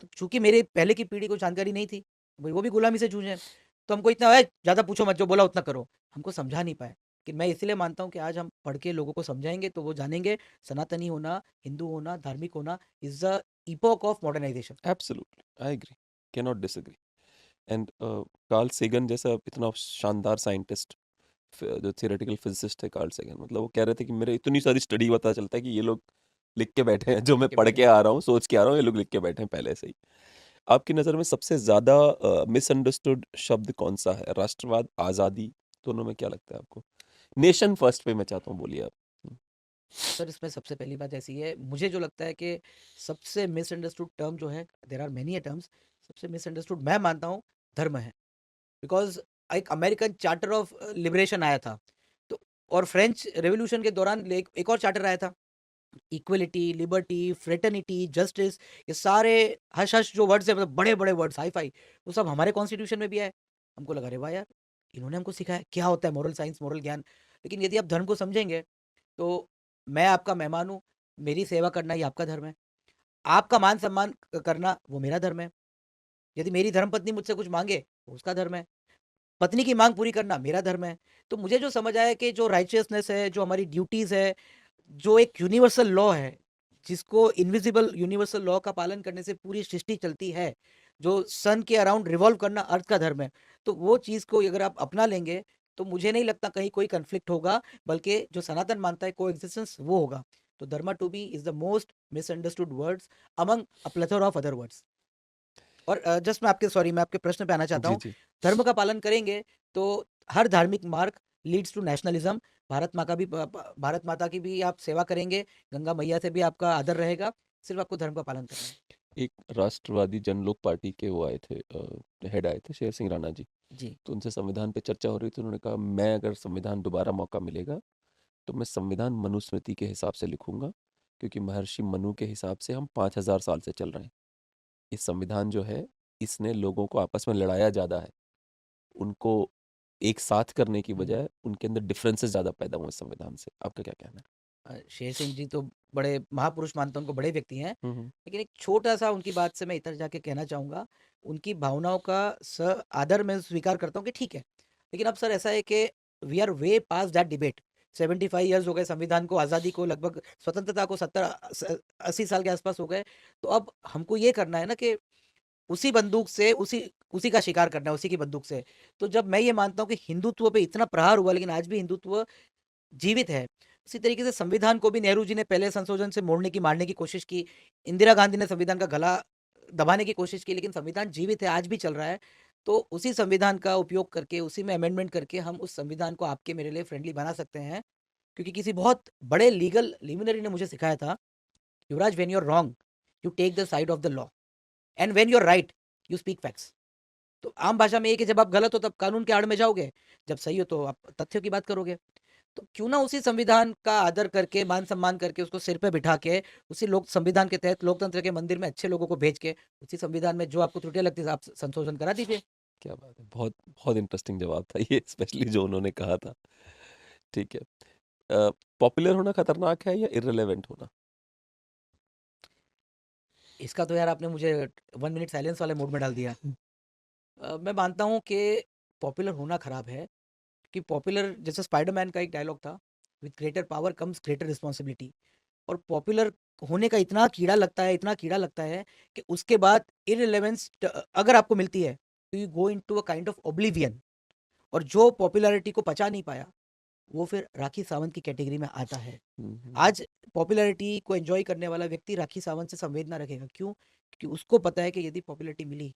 तो चूँकि मेरे पहले की पीढ़ी को जानकारी नहीं थी, भई वो भी गुलामी से जूझे हैं, तो हमको इतना ज़्यादा पूछो मत, जो बोला उतना करो, हमको समझा नहीं पाए। कि मैं इसलिए मानता हूँ कि आज हम पढ़ के लोगों को समझाएँगे तो वो जानेंगे सनातनी होना, हिंदू होना, धार्मिक होना is the epoch of modernisation. Absolutely, I agree, can not disagree. And Carl Sagan जैसा इतना शानदार साइंटिस्ट, जो थियोरेटिकल फिजिसिस्ट है कार्ल सेगन, मतलब वो कह रहे थे कि मेरे इतनी सारी स्टडी पता चलता है कि ये लोग लिख के बैठे हैं, जो लिख मैं के पढ़ बैठे के हैं। आ रहा हूँ, सोच के आ रहा हूँ, ये लोग लिख के बैठे हैं पहले से ही। आपकी नज़र में सबसे ज़्यादा मिसअंडरस्टूड शब्द कौन सा है? राष्ट्रवाद, आज़ादी, दोनों में क्या लगता है आपको? नेशन फर्स्ट पे मैं चाहता हूँ, बोलिए आप। सर इसमें सबसे पहली बात ऐसी है, मुझे जो लगता है कि सबसे मिसअंडरस्टूड टर्म जो है, देयर आर मेनी टर्म्स, सबसे मिसअंडरस्टूड मैं मानता हूँ धर्म है। बिकॉज़ एक अमेरिकन चार्टर ऑफ लिबरेशन आया था। तो और फ्रेंच रेवोल्यूशन के दौरान एक और चार्टर आया था। इक्वलिटी, लिबर्टी, फ्रेटर्निटी, जस्टिस, ये सारे हश-हश जो वर्ड्स हैं, मतलब बड़े-बड़े वर्ड्स, हाई-फाई, वो सब हमारे कॉन्स्टिट्यूशन में भी है। हमको लगा अरे वाह यार! इन्होंने हमको सिखाया क्या होता है मोरल साइंस, मोरल ज्ञान। लेकिन यदि आप धर्म को समझेंगे तो मैं आपका मेहमान हूँ, मेरी सेवा करना ये आपका धर्म है। आपका मान-सम्मान करना वो मेरा धर्म है। यदि मेरी धर्मपत्नी मुझसे कुछ माँगे, वो उसका धर्म है। पत्नी की माँग पूरी करना मेरा धर्म है। तो मुझे जो समझ आया कि जो राइटियसनेस है, जो हमारी ड्यूटीज़ है, जो एक यूनिवर्सल लॉ है, जिसको इनविजिबल यूनिवर्सल लॉ का पालन करने से पूरी सृष्टि चलती है, जो सन के अराउंड रिवॉल्व करना अर्थ का धर्म है। तो वो चीज़ को अगर आप अपना लेंगे, तो मुझे नहीं लगता कहीं कोई कॉन्फ्लिक्ट होगा, बल्कि जो सनातन मानता है कोएग्जिस्टेंस वो होगा। तो dharma to be is the most misunderstood words among a plethora of other words. और जस्ट मैं आपके प्रश्न पे आना चाहता जी, हूँ। जी। धर्म का पालन करेंगे तो हर धार्मिक मार्ग लीड्स टू नेशनलिज्म। भारत माता की भी आप सेवा करेंगे, गंगा मैया से भी आपका आदर रहेगा, सिर्फ़ आपको धर्म का पालन करना है। एक राष्ट्रवादी जनलोक पार्टी के वो आए थे, हेड आए थे, शेर सिंह राणा जी। जी, तो उनसे संविधान पे चर्चा हो रही थी, उन्होंने कहा मैं अगर संविधान दोबारा मौका मिलेगा तो मैं संविधान मनुस्मृति के हिसाब से लिखूंगा, क्योंकि महर्षि मनु के हिसाब से हम 5,000 साल से चल रहे हैं। ये संविधान जो है, इसने लोगों को आपस में लड़ाया ज़्यादा है, उनको एक साथ करने की हुँ। बजाय उनके अंदर डिफरेंसेस ज़्यादा पैदा हुए इस संविधान से। आपका क्या कहना है? शेर सिंह जी तो बड़े महापुरुष मानता हूँ, उनको बड़े व्यक्ति हैं। हम्म। लेकिन एक छोटा-सा उनकी बात से मैं इधर जाके कहना चाहूँगा, उनकी भावनाओं का आदर मैं स्वीकार करता हूँ कि ठीक है। लेकिन अब सर ऐसा है कि we are way past that debate. 75 years हो गए संविधान को, आज़ादी को, लगभग स्वतंत्रता को 80 साल के आस-पास हो गए। तो अब हमको ये करना है ना कि उसी बंदूक से उसी उसी का शिकार करना है, उसी की बंदूक से। तो जब मैं ये मानता हूँ कि हिंदुत्व पे इतना प्रहार हुआ, लेकिन आज भी हिंदुत्व जीवित है। उसी तरीके से संविधान को भी नेहरू जी ने पहले संशोधन से मारने की कोशिश की। इंदिरा गांधी ने संविधान का गला दबाने की कोशिश की, लेकिन संविधान जीवित है, आज भी चल रहा है। तो उसी संविधान का उपयोग करके, उसी में अमेंडमेंट करके हम उस संविधान को आपके मेरे लिए फ्रेंडली बना सकते हैं। क्योंकि किसी बहुत बड़े लीगल लिमिनरी ने मुझे सिखाया था, Yuvraj when you are wrong, you take the side of the law and when you are right, you speak facts. तो आम भाषा में ये है कि जब आप गलत हो तब कानून के आड़ में जाओगे, जब सही हो तो आप तथ्यों की बात करोगे। तो क्यों ना उसी संविधान का आदर करके, मान-सम्मान करके, उसको सिर पे बिठा के, उसी लोक संविधान के तहत लोकतंत्र के मंदिर में अच्छे लोगों को भेज के, उसी संविधान में जो आपको त्रुटियाँ लगती है, आप संशोधन करा दीजिए। क्या बात है, बहुत बहुत इंटरेस्टिंग जवाब था ये, स्पेशली जो उन्होंने कहा था। ठीक है। पॉपुलर होना खतरनाक है या इररिलेवेंट होना? इसका तो यार आपने मुझे 1 मिनट साइलेंस वाले मोड में डाल दिया। मैं मानता हूँ कि पॉपुलर होना खराब है, कि पॉपुलर जैसे स्पाइडरमैन का एक डायलॉग था, "with greater power comes greater responsibility." और पॉपुलर होने का इतना कीड़ा लगता है कि उसके बाद इर्रेलेवेंस अगर आपको मिलती है, तो you go into a kind of oblivion. और जो पॉपुलैरिटी को पचा नहीं पाया, वो फिर राखी सावंत की कैटेगरी में आता है। हम्म। आज पॉपुलैरिटी को एन्जॉय करने वाला व्यक्ति राखी सावंत से संवेदना रखेगा। क्यों? क्योंकि उसको पता है कि यदि पॉपुलैरिटी मिली,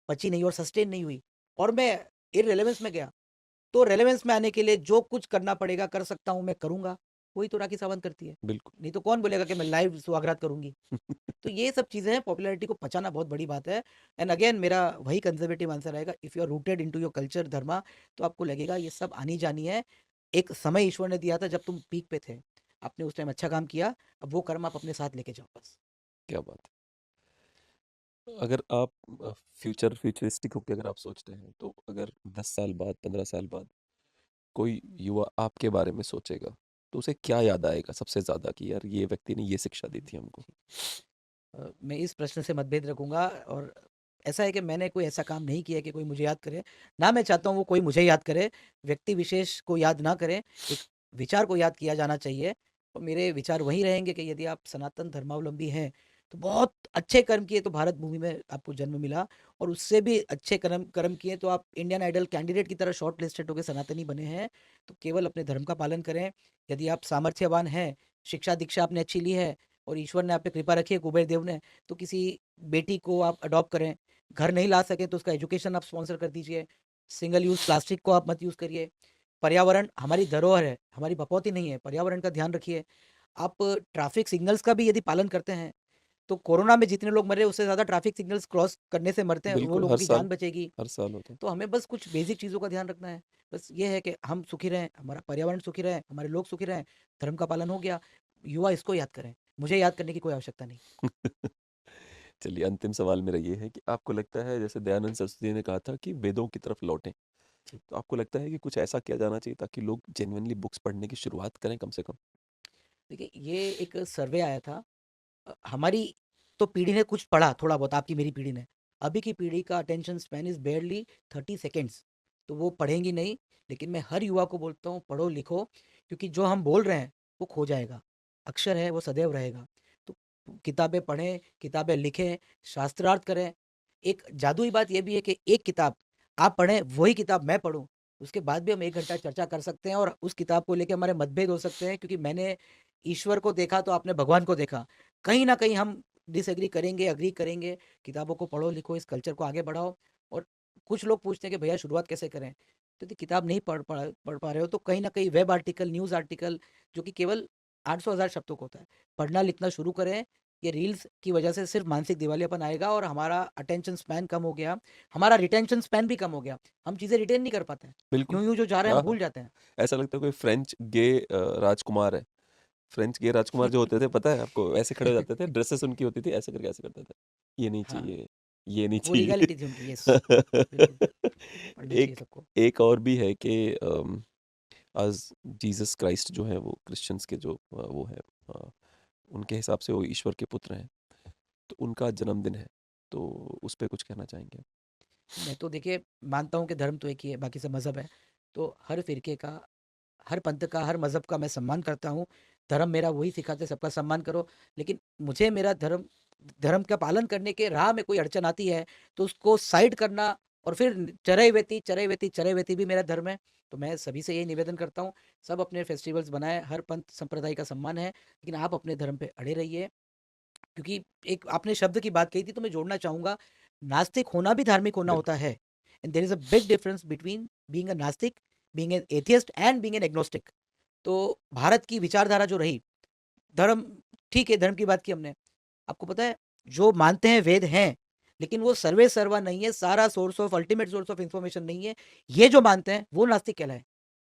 पची नहीं और सस्टेन नहीं हुई, और मैं इर्रेलेवेंस में गया, तो रेलेवेंस में आने के लिए जो कुछ करना पड़ेगा, कर सकता हूँ, मैं करूँगा। वही तो राखी सावंत करती है। बिल्कुल। नहीं तो कौन बोलेगा कि मैं लाइव सुहागरात करूँगी। तो ये सब चीज़ें हैं, पॉपुलैरिटी को पचाना बहुत बड़ी बात है। एंड अगेन मेरा वही कंज़र्वेटिव आंसर रहेगा, if you are rooted into your culture, dharma, तो आपको लगेगा ये सब आनी-जानी है। एक समय ईश्वर ने दिया था जब तुम पीक पे थे। आपने उस टाइम अच्छा काम किया, अब वो कर्म आप अपने साथ लेके जाओ बस। क्या बात है। अगर आप फ्यूचरिस्टिक होकर अगर आप सोचते हैं, तो अगर 10 साल बाद, 15 साल बाद कोई युवा आपके बारे में सोचेगा, तो उसे क्या याद आएगा सबसे ज्यादा कि यार ये व्यक्ति ने ये शिक्षा दी थी हमको? मैं इस प्रश्न से मतभेद रखूँगा, और ऐसा है कि मैंने कोई ऐसा काम नहीं किया कि कोई मुझे याद करे। ना मैं चाहता हूँ वो कोई मुझे याद करे, व्यक्ति विशेष को याद ना करें, एक विचार को याद किया जाना चाहिए। और मेरे विचार वही रहेंगे कि यदि आप सनातन धर्मावलंबी हैं, तो बहुत अच्छे कर्म किए तो भारत भूमि में आपको जन्म मिला, और उससे भी अच्छे कर्म कर्म किए तो आप इंडियन आइडल कैंडिडेट की तरह शॉर्ट लिस्टेड होकर सनातनी बने हैं। तो केवल अपने धर्म का पालन करें। यदि आप सामर्थ्यवान हैं, शिक्षा-दीक्षा आपने अच्छी ली है और ईश्वर ने आप पे कृपा रखी है, कुबेर देव ने, तो किसी बेटी को आप अडॉप्ट करें। घर नहीं ला सके तो उसका एजुकेशन आप स्पॉन्सर कर दीजिए। सिंगल यूज़ प्लास्टिक को आप मत यूज़ करिए। पर्यावरण हमारी धरोहर है, हमारी बपौती नहीं है, पर्यावरण का ध्यान रखिए। आप ट्रैफिक सिग्नल्स का भी यदि पालन करते हैं, तो कोरोना में जितने लोग मरे उससे ज़्यादा ट्रैफिक सिग्नल्स क्रॉस करने से मरते हैं, वो बिल्कुल, लोगों की जान बचेगी। हर साल होता है। तो हमें बस कुछ बेसिक चीज़ों का ध्यान रखना है। बस ये है कि हम सुखी रहें, हमारा पर्यावरण सुखी रहे, हमारे लोग सुखी रहें, धर्म का पालन हो गया। युवा इसको याद करें, मुझे याद करने की कोई आवश्यकता नहीं। चलिए, अंतिम सवाल मेरा ये है कि आपको लगता है, जैसे दयानंद सरस्वती ने कहा था कि वेदों की तरफ लौटें, जी। तो आपको लगता है कि कुछ ऐसा किया जाना चाहिए ताकि लोग जेन्युइनली बुक्स पढ़ने की शुरुआत करें कम से कम? देखिए, ये एक सर्वे आया था। हमारी तो पीढ़ी ने कुछ पढ़ा थोड़ा बहुत, आपकी मेरी पीढ़ी ने। अभी की पीढ़ी का अटेंशन स्पैन इज़ बारली 30 सेकंड्स, तो वो पढ़ेंगी नहीं। लेकिन मैं हर युवा को बोलता हूँ, पढ़ो लिखो, क्योंकि जो हम बोल रहे हैं वो खो जाएगा। अक्षर है वो सदैव रहेगा। तो किताबें पढ़ें, किताबें लिखें, शास्त्रार्थ करें। एक जादुई बात ये भी है कि एक किताब आप पढ़ें, वही किताब मैं पढ़ूँ, उसके बाद भी हम 1 घंटा चर्चा कर सकते हैं और उस किताब को लेके हमारे मतभेद हो सकते हैं, क्योंकि मैंने ईश्वर को देखा तो आपने भगवान को देखा। कहीं न कहीं हम डिसएग्री करेंगे, एग्री करेंगे। किताबों को पढ़ो, लिखो, इस कल्चर को आगे बढ़ाओ। और कुछ लोग पूछते हैं कि भैया शुरुआत कैसे करें? तो यदि किताब नहीं पढ़ पा रहे हो तो कहीं न कहीं वेब आर्टिकल, न्यूज़ आर्टिकल, जो कि केवल 800,000 शब्दों का होता है, पढ़ना-लिखना शुरू करें। ये रील्स की वजह से सिर्फ़ मानसिक दिवालियापन आएगा और हमारा अटेंशन स्पैन कम हो गया, हमारा रिटेंशन स्पैन भी कम हो गया। हम चीज़ें रिटेन नहीं कर पाते हैं। बिल्कुल। यूँ-यूँ जो जा रहे हैं हाँ, हम हाँ। भूल जाते हैं। ऐसा लगता है कोई फ्रेंच गे राजकुमार है। फ्रेंच गे राजकुमार जो होते थे, पता है आपको? ऐसे खड़े हो जाते थे, ड्रेसेस उनकी होती थी, ऐसे करके ऐसे करते थे। ये नहीं हाँ, चाहिए, ये नहीं वो चाहिए। लीगैलिटी थी उनकी, यस। बिल्कुल, पढ़ना चाहिए एक सबको। एक और भी है कि आज जीसस क्राइस्ट जो हैं वो क्रिश्चियंस के जो वो हैं, अ, उनके हिसाब से वो ईश्वर के पुत्र हैं। तो उनका जन्मदिन है, तो उस पे कुछ कहना चाहेंगे? मैं तो देखिए मानता हूँ कि धर्म तो एक ही है, बाकी सब मज़हब है। तो हर फ़िरके का, हर पंथ का, हर मज़हब का मैं सम्मान करता हूँ। धर्म मेरा वही सिखाता है सबका सम्मान करो। लेकिन मुझे मेरा धर्म धर्म का पालन करने के राह में कोई अड़चन आती है, तो उसको साइड करना और फिर चरैवेति, चरैवेति, चरैवेति भी मेरा धर्म है। तो मैं सभी से यही निवेदन करता हूँ, सब अपने फेस्टिवल्स बनाएँ, हर पंथ संप्रदाय का सम्मान है, लेकिन आप अपने धर्म पे अड़े रहिए। क्योंकि एक आपने शब्द की बात कही थी तो मैं जोड़ना चाहूँगा, नास्तिक होना भी धार्मिक होना होता बिल्कुल। है। And there is a big difference between being a nastik, being an atheist and being an agnostic. तो भारत की विचारधारा जो रही, धर्म ठीक है, धर्म की बात की हमने। आपको पता है, जो मानते हैं वेद हैं, लेकिन वो सर्वे सर्वा नहीं है, सारा source of ultimate source of information नहीं है। ये जो मानते हैं, वो नास्तिक कहलाए।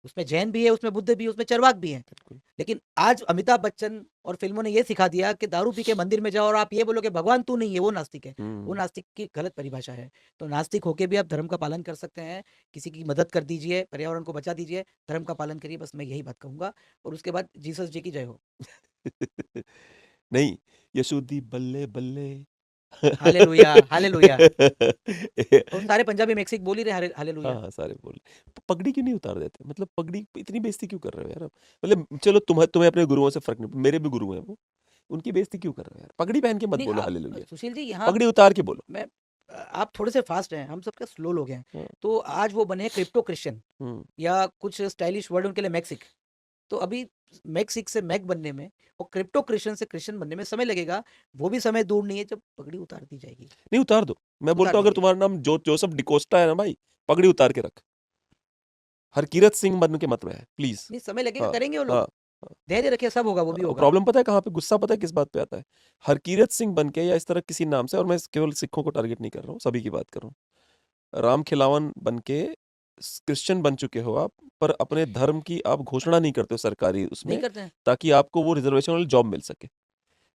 उसमें जैन भी है, उसमें बुद्ध भी है, उसमें चरवाक भी हैं। बिल्कुल। लेकिन आज अमिताभ बच्चन और फ़िल्मों ने ये सिखा दिया कि दारू पी के मंदिर में जाओ और आप ये बोलो कि भगवान तू नहीं है, वो नास्तिक है। वो हुँ। नास्तिक की गलत परिभाषा है। तो नास्तिक होके भी आप धर्म का पालन कर सकते हैं, किसी की मदद कर दीजिए, पर्यावरण को बचा दीजिए, धर्म का पालन करिए, बस मैं यही बात कहूँगा। और उसके बाद जीसस जी की जय हो। नहीं, यशोदी बल्ले बल्ले। Hallelujah, hallelujah. और सारे पंजाबी मेक्सिक बोल ही रहे हाँ, हालेलुया। हाँ, सारे बोल रहे। पगड़ी क्यों नहीं उतार देते? मतलब पगड़ी पे इतनी बेइज़्ज़ती क्यों कर रहे हो यार आप? मतलब चलो तुम्हें अपने गुरुओं से फ़र्क नहीं, मेरे भी गुरु हैं वो। उनकी बेइज़्ज़ती क्यों कर रहे हो यार? पगड़ी पहन के मत नहीं बोलो आप हालेलुया। सुशील जी यहाँ पगड़ी उतार के बोलो। मैं आप थोड़े से फास्ट हैं, हम सब क्या स्लो लोग हैं। हाँ, तो आज वो बने क्रिप्टो क्रिश्चियन हुँ, या कुछ स्टाइलिश वर्ड उनके लिए मैक्सिक। तो अभी मैक्सिक से मैक बनने में और क्रिप्टो क्रिश्चियन से क्रिश्चियन बनने में समय लगेगा। वो भी समय दूर नहीं है जब पगड़ी उतार दी जाएगी। नहीं उतार दो। मैं उतार बोलता हूँ अगर दीजिए। तुम्हारा नाम जोसेफ डिकोस्टा है ना भाई, पगड़ी उतार के रख। हरकीरत सिंह बन के मत रह प्लीज़। नहीं समय लगेगा, हाँ, करेंगे वो हाँ, लोग। हाँ। धैर्य रखिए, सब होगा, वो भी होगा। प्रॉब्लम पता है कहाँ पे, गुस्सा पता है किस बात पे आता है? हरकीरत सिंह बन के या इस तरह किसी नाम से, और मैं केवल सिखों को टारगेट नहीं कर रहा हूँ, सभी की बात कर रहा हूँ। राम खिलावन बन के क्रिश्चियन बन चुके हो आप, पर अपने धर्म की आप घोषणा नहीं करते हो सरकारी नहीं उसमें, करते हैं। ताकि आपको वो रिजर्वेशन वाली जॉब मिल सके।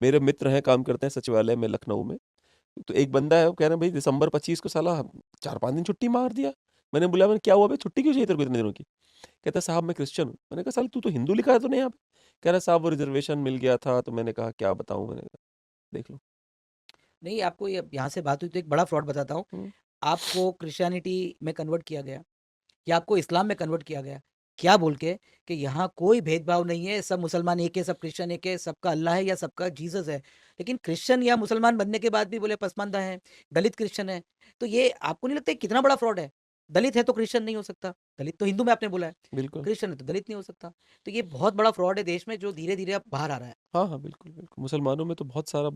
मेरे मित्र हैं, काम करते हैं सचिवालय में लखनऊ में। तो एक बंदा है, वो कह रहे हैं भाई दिसंबर 25 को साला 4-5 दिन छुट्टी मार दिया। मैंने बोला, मैंने क्या हुआ बे, छुट्टी क्यों चाहिए तेरे को इतने दिनों की? कहता है साहब मैं क्रिश्चियन हूँ। मैंने कहा साला तू तो हिंदू लिखा है तूने यहाँ पे। कह रहा है साहब वो रिजर्वेशन मिल गया था, तो मैंने कहा क्या बताऊँ, मैंने कहा देख लो। नहीं, आपको ये यहाँ से बात हुई तो एक बड़ा फ्रॉड बताता हूँ। हुँ, आपको क्रिश्चियनिटी में कन्वर्ट किया गया या आपको इस्लाम में कन्वर्ट किया गया। क्या बोल के कि यहाँ कोई भेदभाव नहीं है, सब मुसलमान एक है, सब क्रिश्चियन एक है, सबका अल्लाह है या सबका जीसस है। लेकिन क्रिश्चियन या मुसलमान बनने के बाद भी बोले पसमानदा हैं, दलित क्रिश्चियन है। तो ये आपको नहीं लगता है कितना बड़ा फ्रॉड है? दलित है तो क्रिश्चियन नहीं हो सकता, दलित तो हिंदू में आपने बोला है, बिल्कुल। क्रिश्चियन है तो दलित नहीं हो सकता। तो ये बहुत बड़ा फ्रॉड है देश में जो धीरे-धीरे अब बाहर आ रहा है। हाँ, हाँ, बिल्कुल, बिल्कुल। मुसलमानों में तो बहुत सारा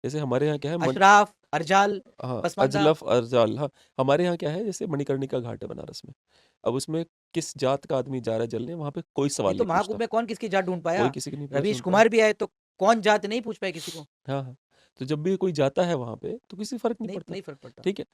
जैसे हमारे यहाँ क्या है अशराफ, अरजाल, हाँ, पसमानदा। अजलफ, अर्जाल, हाँ, हमारे यहाँ क्या है जैसे मणिकर्णिका घाट है बनारस में। अब उसमें किस जात का आदमी जा रहा है जलने, वहाँ पे कोई सवाल नहीं तो नहीं महाकुंभ पूछता। में कौन किसकी जात ढूंढ कोई पाया? किसी की नहीं पूछ रवीश ढूंढ पाया। कुमार भी आए तो कौन जात नहीं पूछ पाए किसी को? हाँ, हाँ। तो जब भी कोई जाता है वहाँ पे तो किसी फ़र्क नहीं नहीं पड़ता, नहीं फर्क पड़ता। ठीक है?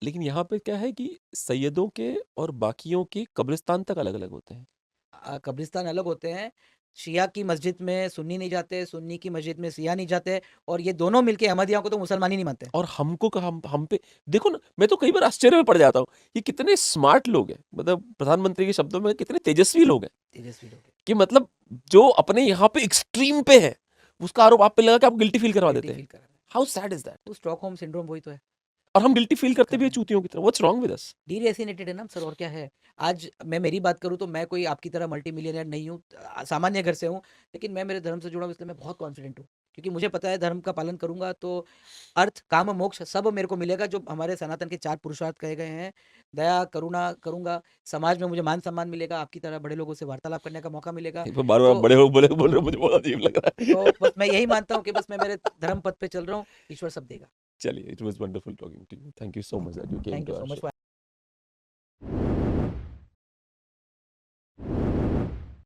लेकिन यहाँ पे क्या है कि सैयदों के और बाकियों के कब्रिस्तान तक अलग-अलग होते हैं। कब्रिस्तान अलग होते हैं। शिया की मस्जिद में सुन्नी नहीं जाते, सुन्नी की मस्जिद में शिया नहीं जाते, और ये दोनों मिलके अहमदिया को तो मुसलमान ही नहीं मानते। और हमको कहा हम पे देखो ना, मैं तो कई बार आश्चर्य में पड़ जाता हूँ, ये कितने स्मार्ट लोग हैं। मतलब प्रधानमंत्री के शब्दों में कितने तेजस्वी लोग हैं, तेजस्वी लोग कि मतलब जो अपने यहाँ पे एक्सट्रीम पे है, उसका आरोप आप पे लगा के आप गिल्टी फील करवा गिल्टी देते हैं। फील कर रहे हैं। How sad is that? वो स्टॉकहोम सिंड्रोम वही तो है। और हम गिल्टी फील करते कर भी रहे हैं हैं। चूतियों की तरह। What's wrong with us? Deracinated है ना सर, और क्या है? आज मैं मेरी बात करूँ तो मैं कोई आपकी तरह मल्टी मिलियनर नहीं हूँ, सामान्य घर से हूँ, लेकिन मैं मेरे धर्म से जुड़ा हूँ, इसलिए मैं बहुत कॉन्फिडेंट हूँ, क्योंकि मुझे पता है धर्म का पालन करूंगा तो अर्थ काम मोक्ष सब मेरे को मिलेगा, जो हमारे सनातन के 4 पुरुषार्थ कहे गए हैं। दया करुणा करूंगा, समाज में मुझे मान सम्मान मिलेगा, आपकी तरह बड़े लोगों से वार्तालाप करने का मौका मिलेगा। बार-बार तो बड़े हो बोल रहे हो, मुझे बहुत अजीब लग रहा है। बस मैं यही मानता हूँ कि बस मैं मेरे धर्म पथ पे चल रहा हूँ, ईश्वर सब देगा। चलिए, it was wonderful talking to you. Thank you so much that you came thank to you our so show. Much.